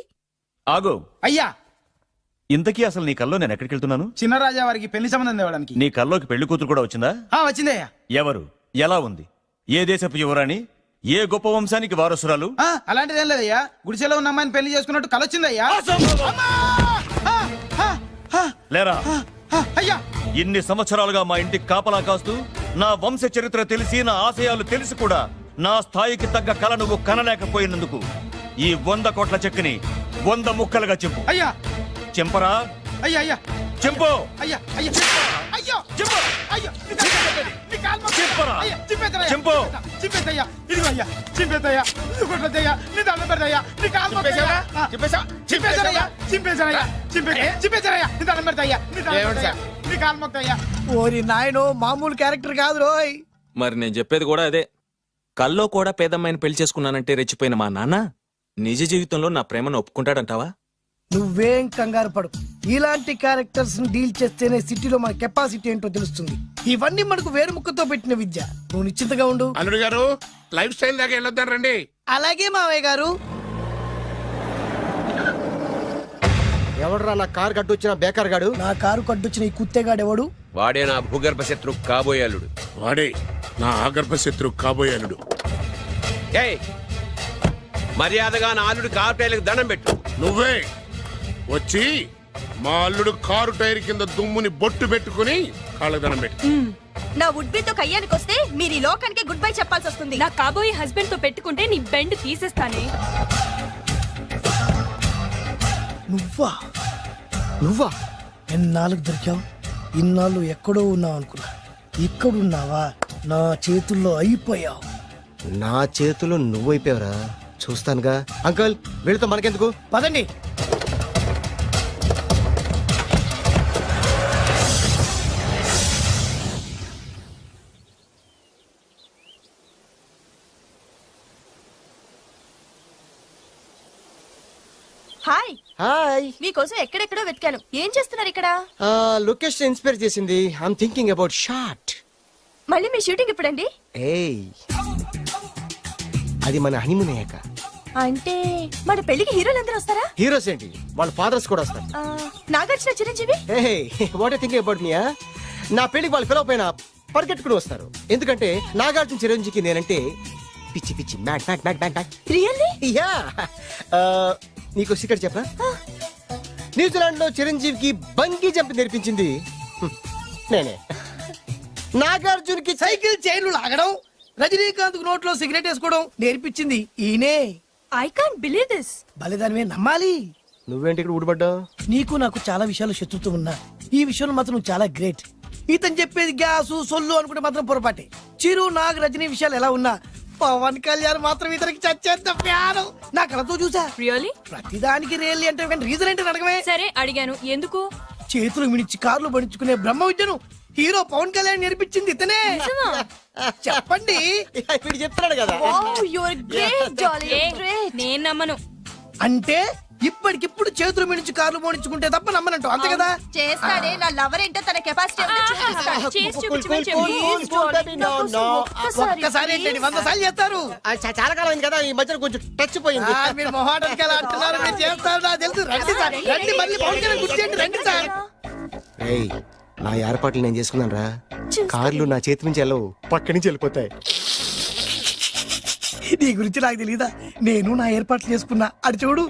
ఆగో. అయ్యా, ఇంతకీ అసలు నీ కల్లో నేను ఎక్కడికి వెళ్తున్నాను? చిన్నరాజా వారికి పెళ్లి సంబంధం తేవడానికి. నీ కల్లోకి పెళ్లి కూతురు కూడా వచ్చిందా? వచ్చిందయ్యా. ఎవరు? ఎలా ఉంది? ఏ దేశపు యువరాణి? ఏ గొప్ప వంశానికి వారసురాలు? అలాంటిదేం లేదయ్యా. గుడిసెలో ఉన్న అమ్మాయిని పెళ్లి చేసుకున్నట్టు కలొచ్చిందయ్యా. లేరా? అయ్యా, ఇన్ని సంవత్సరాలుగా మా ఇంటికి కాపలా కాస్తూ నా వంశ చరిత్ర తెలిసి నా ఆశయాలు తెలిసి కూడా నా స్థాయికి తగ్గ కళ నువ్వు కనలేకపోయినందుకు ఈ 100 కోట్ల చెక్కుని 100 ముక్కలుగా చెప్పు. అయ్యా. చెంపరా? అయ్యా, అయ్యా, చెంపు. అయ్యా, అయ్యా, అయ్యో, చెప్పు. అయ్యో, చెప్పరా? చెంపు. చింపేద్దయ్యా, ఇదిగో అయ్యా, చింపేద్దయ్యా, కొట్టద్దయ్యా, నీ దండం పెడతాయ్యా, నీ కాలు మొక్కుతాయ్యా. చింపేశానయ్యా, చింపేశానయ్యా, చింపేశానయ్యా, నీ దండం పెడతాయ్యా, నీ కాలు మొక్కుతాయ్యా. ఓరి నాయనో, మామూలు క్యారెక్టర్ కాదు రోయ్. మరి నేను చెప్పేది కూడా అదే. కల్లో కూడా పేదమ్మాయిని పెళ్లి చేసుకున్నానంటే రెచ్చిపోయిన మా నాన్న నిజ జీవితంలో నా ప్రేమను ఒప్పుకుంటాడంటావా? నువ్వేం కంగారు పడు. ఇలాంటి క్యారెక్టర్స్ ని డీల్ చేస్తేనే సిటీలో మన కెపాసిటీ ఏంటో తెలుస్తుంది. ఇవన్నీ మనకు వేరు ముక్కతో పెట్టిన విద్య. నువ్వు నిశ్చింతగా ఉండు. అల్లుడు గారు లైఫ్ స్టైల్ దాకా వెళ్ళొద్దాం రండి. అలాగే మావయ్య గారు. ఎవడరా నా కారు కట్టొచ్చిన బేకార్ గాడు? నా కారు కడ్డొచ్చిన ఈ కుత్తేగాడు ఎవడు? వాడే నా భూగర్భ శత్రు కాబోయే అల్లుడు. వాడే నా ఆగర్భ శత్రు కాబోయే అల్లుడు. ఏయ్ మర్యాదగా నా అల్లుడు కారు టైర్లకు దండం పెట్టు. నువ్వే వచ్చి మా అల్లుడు కారు టైర్ కింద దుమ్ముని బొట్టు పెట్టుకుని కాళ్ళకు దండం పెట్టు. నా వుడ్బితో కయ్యానికి వస్తే మీరు ఈ లోకానికి గుడ్ బై చెప్పాల్సి వస్తుంది. నా కాబోయే హస్బెండ్ తో పెట్టుకుంటే నీ బెండ్ తీసేస్తానే. నువ్వా ఎన్నాళ్ళకు దొరికావు? ఇన్నాళ్ళు ఎక్కడో ఉన్నావు అనుకున్నా. ఇక్కడున్నావా? నా చేతుల్లో అయిపోయావు. నా చేతిలో నువ్వైపోయావరా? చూస్తానుగా. అంకుల్ వీళ్ళతో మనకెందుకు, పదండి. హాయ్. హాయ్. మీకోసం ఎక్కడెక్కడో వెతికాను. ఏం చేస్తున్నారు ఇక్కడ? లొకేషన్ ఇన్స్పైర్ చేసింది. I'm thinking about short. మళ్ళీ మీ షూటింగ్ ఎప్పుడండి? ఏయ్ అది మన హనీమూన్ అయ్యాక. అంటే మన పెళ్లికి హీరోలు అందరూ వస్తారా? హీరోస్ ఏంటి, వాళ్ళ ఫాదర్స్ కూడా వస్తారు. Nagarjuna, Chiranjeevi. What thinking about me? నా పెళ్లికి వాళ్ళు పిలవ పైన పరిగెట్టుకుని వస్తారు. ఎందుకంటే నాగార్జున చిరంజీవికి నేనంటే పిచ్చి పిచ్చి మ్యాట్ మ్యాట్ మ్యాట్ మ్యాట్ మ్యాట్. రియల్లీ? యా. నీకు సీక్రెట్ చెప్పనా? న్యూజిలాండ్ లో చిరంజీవికి బంగీ జంప్ నేర్పించింది నేనే. నాగార్జున్కి సైకిల్ చైన్లు లాగడం, రజనీకాంత్ నోట్లో సిగరెట్ వేసుకోవడం నేర్పించింది ఈయనే. I can't believe this. బలిదానమే నమ్మాలి. నువ్వేంటి ఇక్కడ ఊడిపడ్డావు? నీకు నాకు చాలా విషయాలు శత్రుత్వం ఉన్నా ఈ విషయంలో మాత్రం నువ్వు చాలా గ్రేట్. ఇతను చెప్పేది గ్యాసు సొల్లు అనుకుంటే మాత్రం పొరపాటే. చిరు, నాగ్, రజనీ విషయాలు ఎలా ఉన్నా పవన్ కళ్యాణ్ మాత్రం ఇతనికి చచ్చేంత ప్యాను. నా కళతో చూసా. రియల్లీ? ప్రతిదానికి రియల్లీ అంటే రీజన్ ఏంటి అడగమే. సరే అడిగాను, ఎందుకు? చేతులు మిడిచి కార్లు పడించుకునే బ్రహ్మ విద్యను హీరో పవన్ కళ్యాణ్ నేర్పించింది ఇతనే. చెప్పండి. వీడు చెప్తున్నాడు కదా. నేను నమ్మను. అంటే ఇప్పటికిప్పుడు చేతులు మిడిచి కార్లు మోడించుకుంటే తప్ప నమ్మనంటూ అంతే కదా. చేస్తాడే. నా లవర్ ఏంటో తన కెపాసిటీ ఒక్కసారి ఏంటండి 100 సార్లు చేస్తారు. చాలా కాలం అయింది కదా, ఈ మధ్యన కొంచెం టచ్ పోయింది. మీరు మొహాటానికి ఎలా అంటున్నారు? మీరు చేస్తారు నాకు తెలుసు. రండి సార్, రండి. మళ్ళీ పవన్ కళ్యాణ్ గుర్తు చేయండి. రండి సార్. నా ఏర్పాట్లు నేను చేసుకున్నాను రా. కార్లు నా చేతి నుంచి వెళ్ళవు, పక్క నుంచి వెళ్ళిపోతాయి. నీ గురించి నాకు తెలీదా? నేను నా ఏర్పాట్లు చేసుకున్నా. అడి చూడు.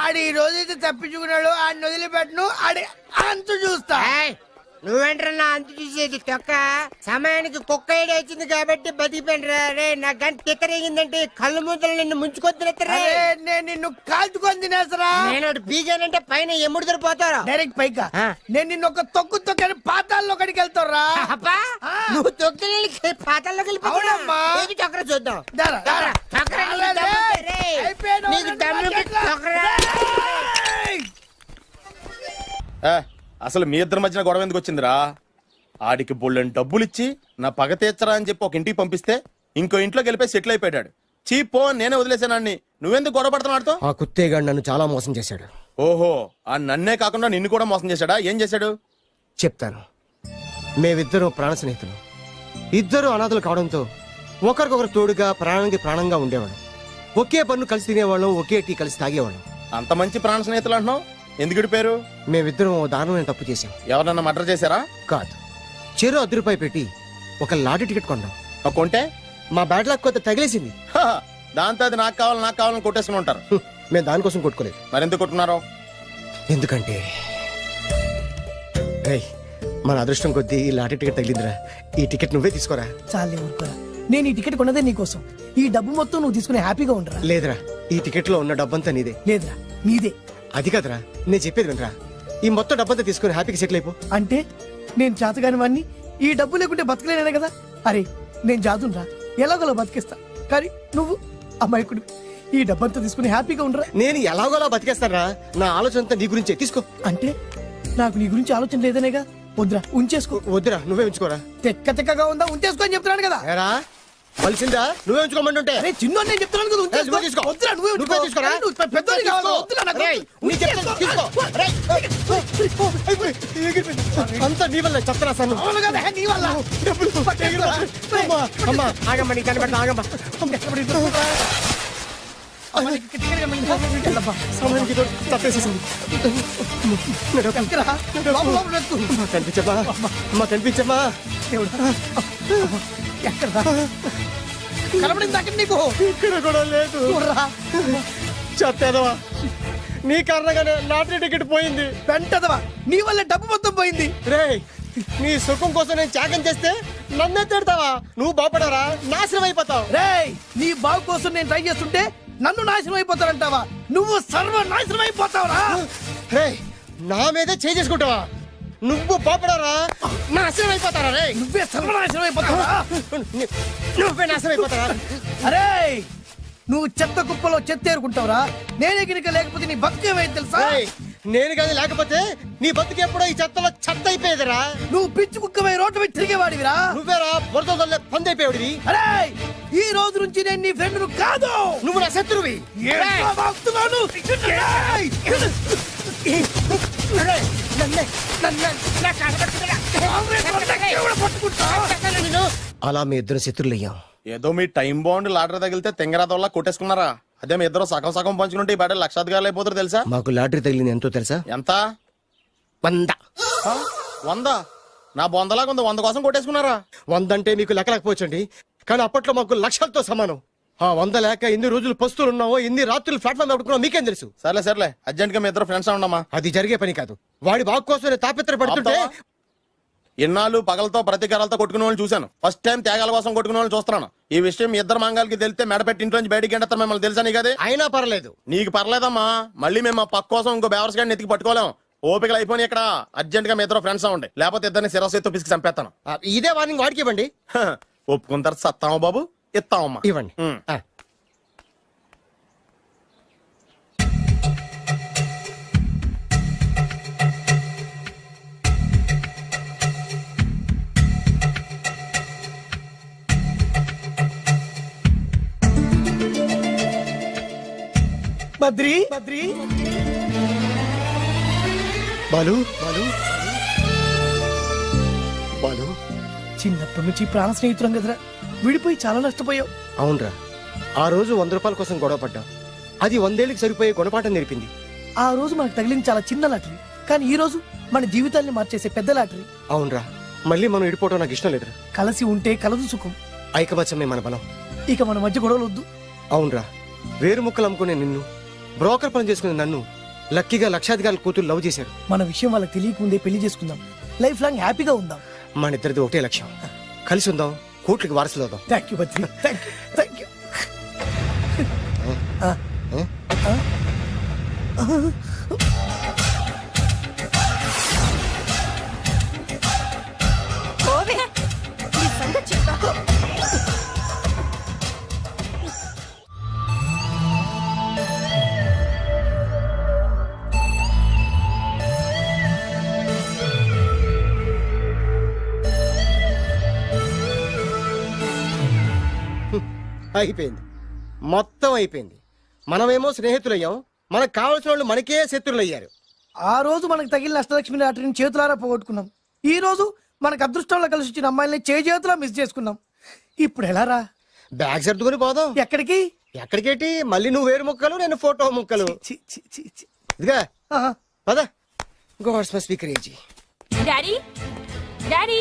ఆడి ఈ రోజైతే తప్పించుకున్నాడు. ఆడిని వదిలిపెట్టను. ఆడి అంతు చూస్తా. నువ్వేంట్రా నా అంతు చూసేది? తొక్క సమయానికి కుక్క ఏడి వచ్చింది కాబట్టి బతికిపోయినరా. రే నా గంట తిక్కరేగిందంటే కళ్ళు మూతలు నిన్ను ముంచుకొద్దురా. నేను నిన్ను కాల్చుకొని తినేసరా. నేను బీగానంటే పైన ఎముడు దొరిపోతారా డైరెక్ట్ పైకా. నేను నిన్ను ఒక తొక్కు తొక్కని పాతాల్లో కడికి వెళ్తారా. నువ్వు తొక్కి పాతాల్లోకి అవునమ్మా. వెళ్ళిపోయి చక్ర చూద్దాం. నీకు దమ్ముంటే చక్రా. అసలు మీ ఇద్దరి మధ్యన గొడవ ఎందుకు వచ్చిందిరా? ఆడికి బొళ్ళని డబ్బులు ఇచ్చి నా పగ తీర్చరా అని చెప్పి ఒక ఇంటికి పంపిస్తే ఇంకో ఇంట్లోకి వెళ్ళిపోయి సెటిల్ అయిపోయాడు. చీపో నేనే వదిలేసానాన్ని. నువ్వెందుకు గొడవ పడుతున్నాడుతో? ఆ కుత్తేగాడు నన్ను చాలా మోసం చేశాడు. ఓహో, ఆ నన్నే కాకుండా నిన్ను కూడా మోసం చేశాడా? ఏం చేశాడు చెప్తాను. మేమిద్దరం ప్రాణ స్నేహితులు. ఇద్దరు అనాథలు కావడంతో ఒకరికొకరు తోడుగా ప్రాణానికి ప్రాణంగా ఉండేవాళ్ళం. ఒకే పన్ను కలిసి తినేవాళ్ళం, ఒకే టీ కలిసి తాగేవాళ్ళం. అంత మంచి ప్రాణ స్నేహితులు అంటున్నావు. ఎందుకు విడిపోయారు? మేమిద్దరం దారుణమైన తప్పు చేశాం. ఎవరన్నా మర్డర్ చేశారా? కాదు, చెరో ₹10 పెట్టి ఒక లాటరీ టికెట్ కొన్నాం. కొంటే మా బ్యాడ్ లక్ కొత్త తగిలేసింది. హా, దాంతో అది నాకు కావాలని కొట్టేసుకుని ఉంటారు. మేము దానికోసం కొట్టుకోలేదు. మరెందుకు కొట్టుకున్నారు? ఎందుకంటే రేయ్, మన అదృష్టం కొద్దీ ఈ లాటరీ టికెట్ తగిలిందిరా. ఈ టికెట్ నువ్వే తీసుకోరా. చాలే ఊరుకోరా, నేను ఈ టికెట్ కొన్నదే నీకోసం. ఈ డబ్బు మొత్తం నువ్వు తీసుకుని హ్యాపీగా ఉండరా. లేదురా, ఈ టికెట్ లో ఉన్న డబ్బంతా నీదే. లేదురా, నీదే. అది కదరా, నేను చెప్పేది వినరా. ఈ మొత్తం డబ్బంతా తీసుకుని హ్యాపీగా సెటిల్ అయిపో. అంటే నేను చేతగాని వాడిని, ఈ డబ్బు లేకుంటే బతకలేనే కదా. అరే నేను జాదుండ్రా, ఎలాగోలా బతికేస్తా. కానీ నువ్వు అమాయకుడు, ఈ డబ్బంతా తీసుకుని హ్యాపీగా ఉండరా. నేను ఎలాగోలా బతికేస్తారా. నా ఆలోచన అంతా నీ గురించే. తీసుకో. అంటే నాకు నీ గురించి ఆలోచన లేదనేగా. వద్దురా, ఉంచేసుకో. వద్దురా, నువ్వే ఉంచుకోరా. తెక్కగా ఉందా, ఉంచేసుకో అని చెప్తున్నాను కదా. ఏరా కలిసిందా? నువ్వే ఉంచుకోమంటుంటే. అరే చిన్నోడు, నేను చెప్తున్నాను కదా, ఉంచేసుకో. నువ్వే తీసుకో. వద్దురా, నువ్వే నువ్వే ఉంచుకో. తీసుకోరా. అరే, నువ్వు పెద్దోడివి కావాలి. వద్దురా, నాకు రేయ్, నీ చెప్తాను, తీసుకో. రేయ్, అంతా నీ వల్ల చెప్తారా సార్. అవును కదా, నీ వల్ల. అమ్మా ఆగమ్మా, నీ కనిపెట్ట ఆగమ్మా. సమయానికి తప్పేసేసింది. కనిపించమ్మా, అమ్మా కనిపించమ్మా. కనబడింది అక్కడ నీకు. ఇక్కడ కూడా లేదు. చెత్తేదవా, నీ కారణంగానే లాటరీ టికెట్ పోయింది. వెంటదవా, నీ వల్ల డబ్బు మొత్తం పోయింది. రేయ్, నీ సుఖం కోసం నేను త్యాగం చేస్తే నన్నే తిడతావా? నువ్వు బాగుపడారా, నాశనం అయిపోతావు. రేయ్, నీ బాగు కోసం నేను ట్రై చేస్తుంటే నన్ను నాశనం అయిపోతానంటావా? నువ్వు సర్వనాశనం అయిపోతావురా. రేయ్, నా మీదే చేసుకుంటావా? నువ్వు బాగుపడారా, నాశనం అయిపోతారా? రే, నువ్వే సర్వనాశనం అయిపోతావా? నువ్వే నాశనం అయిపోతారా? అరే, నువ్వు చెత్త కుప్పలో చెత్త ఏరుకుంటావురా. నేనే గినక లేకపోతే నీ బతుకేమైంది తెలుసా? రేయ్, నేను కానీ లేకపోతే నీ బతుకు ఎప్పుడో ఈ చెత్తలో చెత్త అయిపోయేదిరా. నువ్వు పిచ్చి కుక్కమై రోడ్డు మీద తిరిగేవాడివిరా. నువ్వేరా బురదలే పంది అయిపోయాడివి. అరే, ఈ రోజు నుంచి నేను నీ ఫ్రెండ్ కాదు, నువ్వు నా శత్రువి. ఏంట్రా వాగుతున్నావు? ఏయ్! అలా మీ ఇద్దరు శత్రులయ్యాం. ఏదో మీ టైం బాండ్ లాటరీ తగిలితే తెంగరాదోళ్ళ కొట్టేసుకున్నారా? అదే మీ ఇద్దరు సగం సగం పంచుకుంటే ఈ బయట లక్షాధికారులు అయిపోతారు తెలుసా? మాకు లాటరీ తగిలింది ఎంతో తెలుసా? ఎంత? 100. 100? నా బొందలాగా ఉంది, 100 కోసం కొట్టేసుకున్నారా? 100 అంటే మీకు లెక్క లేకపోవచ్చండి, కానీ అప్పట్లో మాకు లక్షలతో సమానం. ఆ 100 లేక ఎన్ని రోజులు పస్తులు ఉన్నావో, ఎన్ని రాత్రులు ప్లాట్ఫామ్ పెట్టుకున్నావు మీకేం తెలుసు? సర్లే అర్జెంట్ గా మీ ఇద్దరు ఫ్రెండ్స్ ఉండమ్మా. అది జరిగే పని కాదు. వాడి బాగు కోసం తాపిత్ర పడుతుంటే ఇన్నాళ్ళు పగలతో ప్రతీకారాలతో కొట్టుకునే వాళ్ళు చూశాను. ఫస్ట్ టైం త్యాగాల కోసం కొట్టుకునే వాళ్ళు చూస్తున్నాను. ఈ విషయం మీ ఇద్దరు మంగాలకి తెలిస్తే మెడపెట్టి ఇంట్లోంచి బయటికి ఎండతారు. మిమ్మల్ని తెలుసా నీకు? అది అయినా పర్లేదు. నీకు పర్లేదమ్మా, మళ్ళీ మేము మా పక్క కోసం ఇంకో బేవర్స్ గాడిని ఎత్తికి పట్టుకోలేం. ఓపికలు అయిపోయి ఇక్కడ అర్జెంట్ గా మీ ఇద్దరు ఫ్రెండ్స్ అవ్వండి, లేకపోతే ఇద్దరిని శిరస్సు పిసికి చంపేస్తాను. ఇదే వార్నింగ్ వాడికి ఇవ్వండి. ఒప్పుకుంటారు సత్తామా బాబు? ఇస్తామమ్మా, ఇవ్వండి. బద్రి బాలు బాలు బాలు, చిన్నప్పటి నుంచి ప్రాణ స్నేహితులం కదరా, విడిపోయి చాలా నష్టపోయావు. అవునరా, ఆ రోజు 100 రూపాయల కోసం గొడవ పడ్డాం. అది 100 ఏళ్ళకి సరిపోయే గుణపాఠం నేర్పింది. ఆ రోజు మనకు తగిలింది చాలా చిన్న లాటరీ, కానీ ఈ రోజు మన జీవితాన్ని మార్చేసే పెద్ద లాటరీ. అవునరా, మళ్ళీ మనం ఇడిపోవడం నాకు ఇష్టం లేదురా. కలిసి ఉంటే కలదు సుఖం. ఐకమత్యమే మన బలం. ఇక మన మధ్య గొడవలు వద్దు. అవునరా, వేరు ముక్కలు అమ్ముకునే నిన్ను, బ్రోకర్ పని చేసుకునే నన్ను లక్కీగా లక్షాధికారుల కూతురు లవ్ చేశారు. మన విషయం వాళ్ళకి తెలియకముందే పెళ్లి చేసుకుందాం, లైఫ్ లాంగ్ హ్యాపీగా ఉందాం. మన ఇద్దరిది ఒకటే లక్ష్యం, కలిసి ఉందాం, కోట్లకి వారసులు అవుదాం. Thank you Badri, thank you. అయిపోయింది, మొత్తం అయిపోయింది. మనమేమో స్నేహితులయ్యాం, మనకు కావాల్సిన వాళ్ళు మనకే శత్రులు అయ్యారు. ఆ రోజు మనకు తగిలిన అష్టలక్ష్మి లాటరీని చేతులారా పోగొట్టుకున్నాం. ఈ రోజు మనకు అదృష్టంలో కలిసి వచ్చిన అమ్మాయిల్ని చేతులా మిస్ చేసుకున్నాం. ఇప్పుడు ఎలా రా? బ్యాగ్ సర్దుకొని పోదాం. ఎక్కడికి? ఎక్కడికేటి? మళ్ళీ నువ్వు వేరు ముక్కలు, నేను ఫోటో ముక్కలు. ఇదిగా పద God's must be crazy. Daddy daddy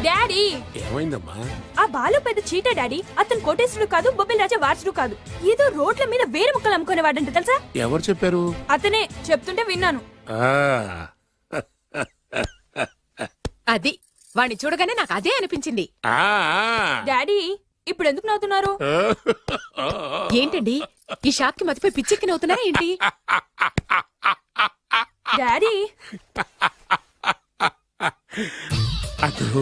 daddy ఏమైందమ్మా? ఆ బాలు పెద్ద చీట డాడీ. అతను కోటేశ్వరుడు కాదు, బొబ్బిల్ రాజా వారసుడు కాదు. ఏదో రోడ్ల మీద వేరే ముక్కలు అమ్ముకునేవాడంట తెలుసా? ఎవరు చెప్పారు? అతనే చెప్తుంటే విన్నాను. ఆ, అది వాణ్ణి చూడగానే నాకు అదే అనిపించింది. ఆ, డాడీ ఇప్పుడు ఎందుకు నవ్వుతున్నారు? ఏంటండి ఈ షాక్ కి మతిపోయి పిచ్చెక్కి నవ్వుతున్నారా ఏంటి? డాడీ అతను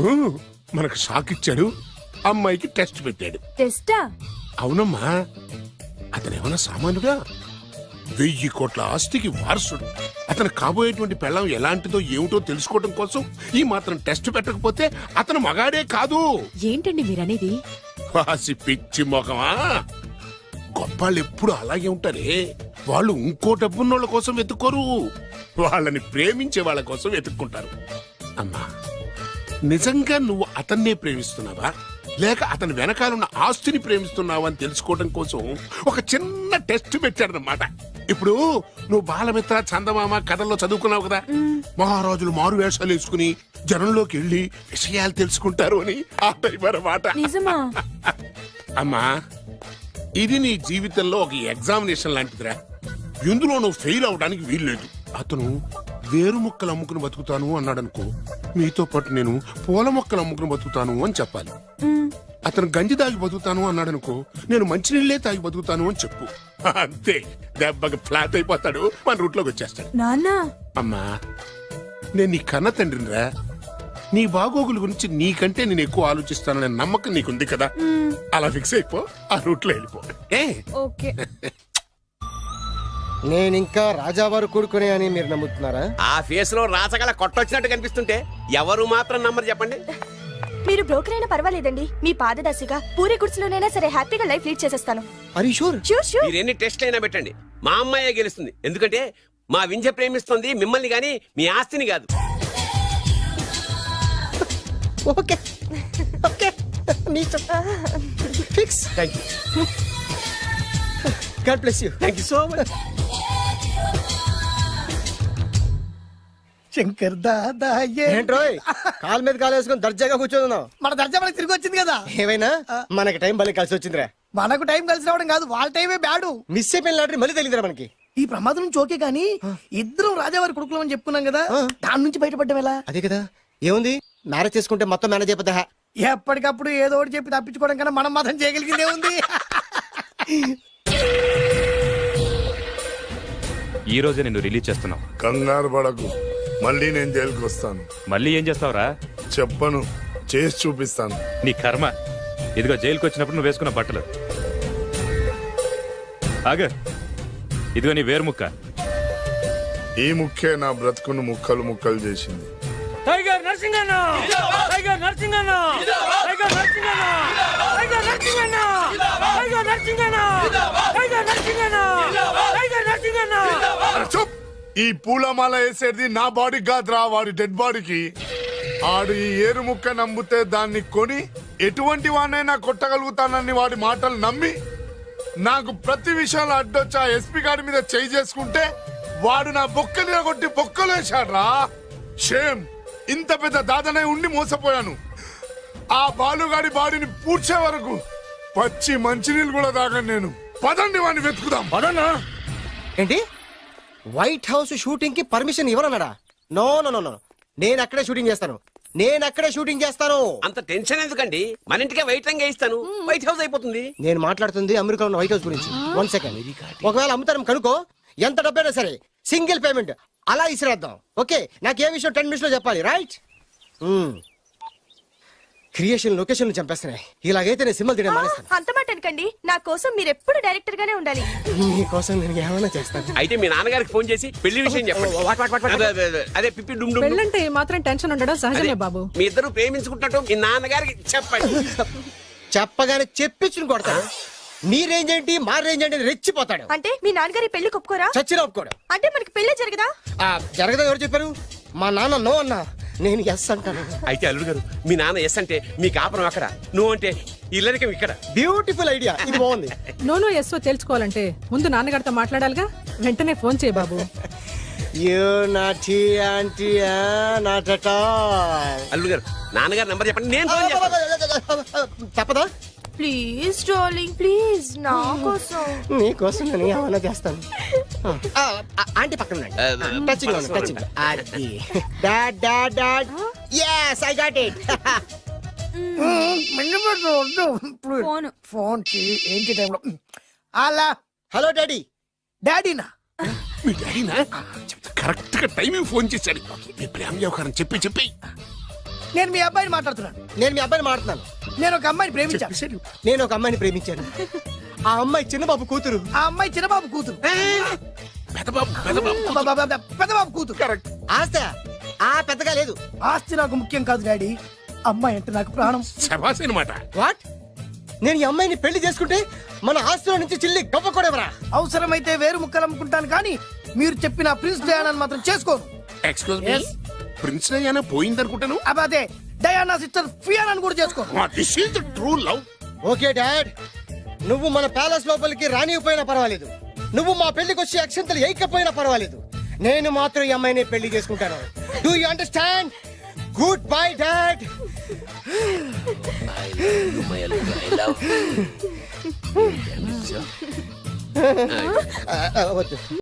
మనకు షాక్ ఇచ్చాడు, అమ్మాయికి టెస్ట్ పెట్టాడు. టెస్టా? అవునమ్మా, అతను ఏమన్నా సామాన్యుడా? 1000 కోట్ల ఆస్తికి వారసుడు. అతను కాబోయేటువంటి పెళ్ళం ఎలాంటిదో ఏమిటో తెలుసుకోవడం కోసం ఈ మాత్రం టెస్ట్ పెట్టకపోతే అతను మగాడే కాదు. ఏంటండి మీరనేది? వాసి పిచ్చి మొఖమా, గొప్పాళ్ళు ఎప్పుడు అలాగే ఉంటారే. వాళ్ళు ఇంకో డబ్బున్నోళ్ళ కోసం వెతుక్కోరు, వాళ్ళని ప్రేమించే వాళ్ళ కోసం వెతుక్కుంటారు. అమ్మా, నిజంగా నువ్వు అతన్నే ప్రేమిస్తున్నావా లేక అతని వెనకాలన్న ఆస్తిని ప్రేమిస్తున్నావా అని తెలుసుకోవడం కోసం ఒక చిన్న టెస్ట్ పెట్టాడనమాట. ఇప్పుడు నువ్వు బాలమిత్ర, చందమామ కథల్లో చదువుకున్నావు కదా, మహారాజులు మారు వేషాలు వేసుకుని జనంలోకి వెళ్ళి విషయాలు తెలుసుకుంటారు అని ఆ టైప్ అన్నమాట. నిజమా? అమ్మా, ఇది నీ జీవితంలో ఒక ఎగ్జామినేషన్ లాంటిదిరా. ఇందులో నువ్వు ఫెయిల్ అవడానికి వీల్లేదు. అతను వేరు మొక్కలు అమ్ముకుని బతుకుతాను అన్నాడనుకో, మీతో పాటు నేను పూల మొక్కలు అమ్ముకుని బతుకుతాను అని చెప్పాలి. అతను గంజి తాగి బతుకుతాను అన్నాడనుకో, నేను మంచినీళ్ళే తాగి బతుకుతాను అని చెప్పు. అంతే, దెబ్బకి ఫ్లాట్ అయిపోతాడు, మన రూట్లోకి వచ్చేస్తాడు. నాన్న అమ్మా, నేను నీ కన్న తండ్రినిరా. నీ బాగోగుల గురించి నీకంటే నేను ఎక్కువ ఆలోచిస్తాననే నమ్మకం నీకుంది కదా. అలా ఫిక్స్ అయిపో, ఆ రూట్లో వెళ్ళిపో. ఓకే. నేను ఇంకా రాజావారు కొడుకునే అని మీరు నమ్ముతున్నారా? ఆ ఫేస్ లో రాసగల కొట్టొచ్చినట్టు కనిపిస్తుంటే ఎవరు మాత్రం నమ్మరు చెప్పండి. మీరు బ్రోకర్ అయినా పర్వాలేదండి. మీ పాదదాసిగా పూరి గుడిసెలోనైనా సరే హ్యాపీగా లైఫ్ లీడ్ చేసేస్తాను. అరే షూర్. మీరు ఎన్ని టెస్ట్లు అయినా పెట్టండి, మా అమ్మాయే గెలుస్తుంది. ఎందుకంటే మా వింజ ప్రేమిస్తుంది మిమ్మల్ని గాని మీ ఆస్తిని కాదు. Okay okay, fix. Thank you. God bless you. Thank you so much. Shankar Dada ఏంట్రోయ్ కాలు మీద కాలు వేసుకొని దర్జాగా కూర్చోదున్నావు? మన దర్జా మనకి తిరిగి వచ్చింది కదా. ఏమైనా మనకి టైం భలే కలిసి వచ్చిందిరా. మనకు టైం కలిసి రావడం కాదు, వాళ్ళ టైమే బ్యాడు. మిస్ అయిపోయిన లాటరీ మళ్ళీ తెలియదురా మనకి. ఈ ప్రమాదం నుంచి ఓకే గానీ ఇద్దరం రాజావారి కొడుకులం అని చెప్పుకున్నాం కదా, దాని నుంచి బయటపడ్డం ఎలా? అదే కదా, ఏముంది మ్యారేజ్ చేసుకుంటే మొత్తం మేనేజ్ అయిపోతా. ఎప్పటికప్పుడు ఏదో ఒకటి చెప్పి తప్పించుకోవడం కన్నా మనం మాత్రం చేయగలిగిందే ఉంది. ఈ రోజే నిన్ను రిలీజ్ చేస్తున్నావు. కంగారు పడకు, మళ్ళీ నేను జైలుకి వస్తాను. మళ్ళీ ఏం చేస్తావురా? చెప్పను, చేసి చూపిస్తాను. నీ కర్మ. ఇదిగో జైలుకి వచ్చినప్పుడు నువ్వు వేసుకున్న బట్టలు. ఆగ, ఇదిగో నీ వేరు ముక్క. ఈ ముక్కే నా బ్రతుకును ముక్కలు ముక్కలు చేసింది. టైగర్ నరసింగన్న, టైగర్ నరసింగన్న, టైగర్ నరసింగన్న, టైగర్ నరసింగన్న, టైగర్ నరసింగన్న, టైగర్ నరసింగన్న, టైగర్ నరసింగన్న. చూప్! ఈ పూలమాల వేసేది నా బాడీ కాదురా, వాడి డెడ్ బాడీకి. ఆడు ఈ ఏరు ముక్క నమ్మితే దాన్ని కొని ఎటువంటి వాడినైనా కొట్టగలుగుతానని వాడి మాటలు నమ్మి నాకు ప్రతి విషయంలో అడ్డొచ్చి ఆ ఎస్పీ గారి మీద చేయి చేసుకుంటే వాడు నా బొక్కలు కొట్టి బొక్కలు వేశాడ్రా. షేమ్! ఇంత పెద్ద దాదనే ఉండి మోసపోయాను. ఆ బాలుగాడి బాడీని పూడ్చే వరకు పచ్చి మంచినీళ్ళు కూడా తాగను నేను. పదండి వాడిని వెతుకుదాం. పదన్నా. ఏంటి వైట్ హౌస్ షూటింగ్ కి పర్మిషన్ ఇవ్వరన్నాడా? నో నో నో నో, నేను అక్కడే షూటింగ్ చేస్తాను, నేను అక్కడే షూటింగ్ చేస్తాను. అంత టెన్షన్ ఎందుకండి, మన ఇంటికే వైట్ రంగు వేయిస్తాను, వైట్ హౌస్ అయిపోతుంది. నేను మాట్లాడుతుంది అమెరికాలో ఉన్న వైట్ హౌస్ గురించి. 1 సెకండ్. ఒకవేళ అమ్ముతారం కనుకో, ఎంత డబ్బైనా సరే సింగిల్ పేమెంట్ అలా ఇసిరేద్దాం. ఓకే, నాకు ఏ విషయం 10 మినిట్స్ లో చెప్పాలి, రైట్? Creation location చంపేస్తున్నాయి. ఇలాగైతే నేను సినిమా తీయడం మానేస్తాను. అంత మాట అనకండి, నా కోసం మీరు ఎప్పుడు డైరెక్టర్ గానే ఉండాలి. మీకోసం నేను ఏమైనా చేస్తాను. అయితే మీ నాన్నగారికి ఫోన్ చేసి పెళ్లి విషయం చెప్పండి. అదే పిప్పి డుమ్ డుమ్. పెళ్ళంటే మాత్రం టెన్షన్ ఉండడం సహజమే బాబు. మీ ఇద్దరు ప్రేమించుకుంటున్నట్టు మీ నాన్నగారికి చెప్పండి. చెప్పగానే చెప్పించుని కొడతాడు. నీ రేంజ్ ఏంటి, మా రేంజ్ ఏంటి రెచ్చిపోతాడు. అంటే మీ నాన్నగారి పెళ్లి ఒప్పుకోరా? చచ్చినా ఒప్పుకోడు. అంటే మనకి పెళ్లి జరగదా? జరగదా? ఎవరు చెప్పారు? మా నాన్న నో అన్నా, నేను ఎస్ అంటాను. అయితే అల్లుడు గారు, మీ నాన్న ఎస్ అంటే మీ కాపురం అక్కడ, నువ్వు అంటే ఇల్లరికం ఇక్కడ. బ్యూటిఫుల్ ఐడియా, ఇది బాగుంది. నోనో ఎస్ఓ తెలుసుకోవాలంటే ముందు నాన్నగారితో మాట్లాడాలిగా. వెంటనే ఫోన్ చేయి బాబు. You naughty aunty not at all. అల్లుడు గారు నాన్నగారు నెంబర్ చెప్పండి, నేను ఫోన్ చేస్తాను. తప్పదా? ప్లీజ్ డార్లింగ్ ప్లీజ్ నా కోసం. నీకోసం నేను ఏమైనా చేస్తాను. ఆంటీ పక్కన టచింగ్ టచింగ్. అది dad dad dad. yes I got it. Phone phone ఏంటి టైంలో అలా. Hello daddy. డాడీనా? మీ డాడీనా? కరెక్ట్ గా టైమింగ్ ఫోన్ చేశాడు. మీ ప్రేమ వ్యవహారం చెప్పి చెప్పి నేను మీ అబ్బాయిని మాట్లాడుతున్నాను. నేను మీ అబ్బాయిని మాట్లాడుతున్నాను. నేను ఒక అమ్మాయిని ప్రేమించాను. నేను ఒక అమ్మాయిని ప్రేమించాను. ఆ అమ్మాయి చిన్నబాబు కూతురు. ఆ అమ్మాయి చిన్నబాబు కూతురు. పెదబాబు పెదబాబు పెద్దబాబు కూతురు. కరెక్ట్. ఆస్తి ఆ పెద్దగా లేదు. ఆస్తి నాకు ముఖ్యం కాదు డాడీ, అమ్మాయి అంటే నాకు ప్రాణం. శబాస్ అనమాట. వాట్? నేను ఈ అమ్మాయిని పెళ్లి చేసుకుంటే మన ఆస్తిలో నుంచి చిల్లి గవ్వ కూడా ఎవరా? అవసరమైతే వేరు ముక్కలు అమ్ముకుంటాను కానీ మీరు చెప్పిన ప్రిన్స్ డయానాని మాత్రం చేసుకోను. ఎక్స్క్యూజ్ మీ, ప్రిన్స్ డయానా పోయిందనుకుంటాను. అదే డయానా సిస్టర్ ఫియానాని కూడా చేసుకోను. This is the true love. Okay dad, నువ్వు మన ప్యాలెస్ లోపలికి రానిపోయినా పర్వాలేదు, నువ్వు మా పెళ్లికి వచ్చి అక్షంతలు వేయకపోయినా పర్వాలేదు, నేను మాత్రం ఈ అమ్మాయిని పెళ్లి చేసుకుంటాను. Do you understand? Good bye dad. వద్దు.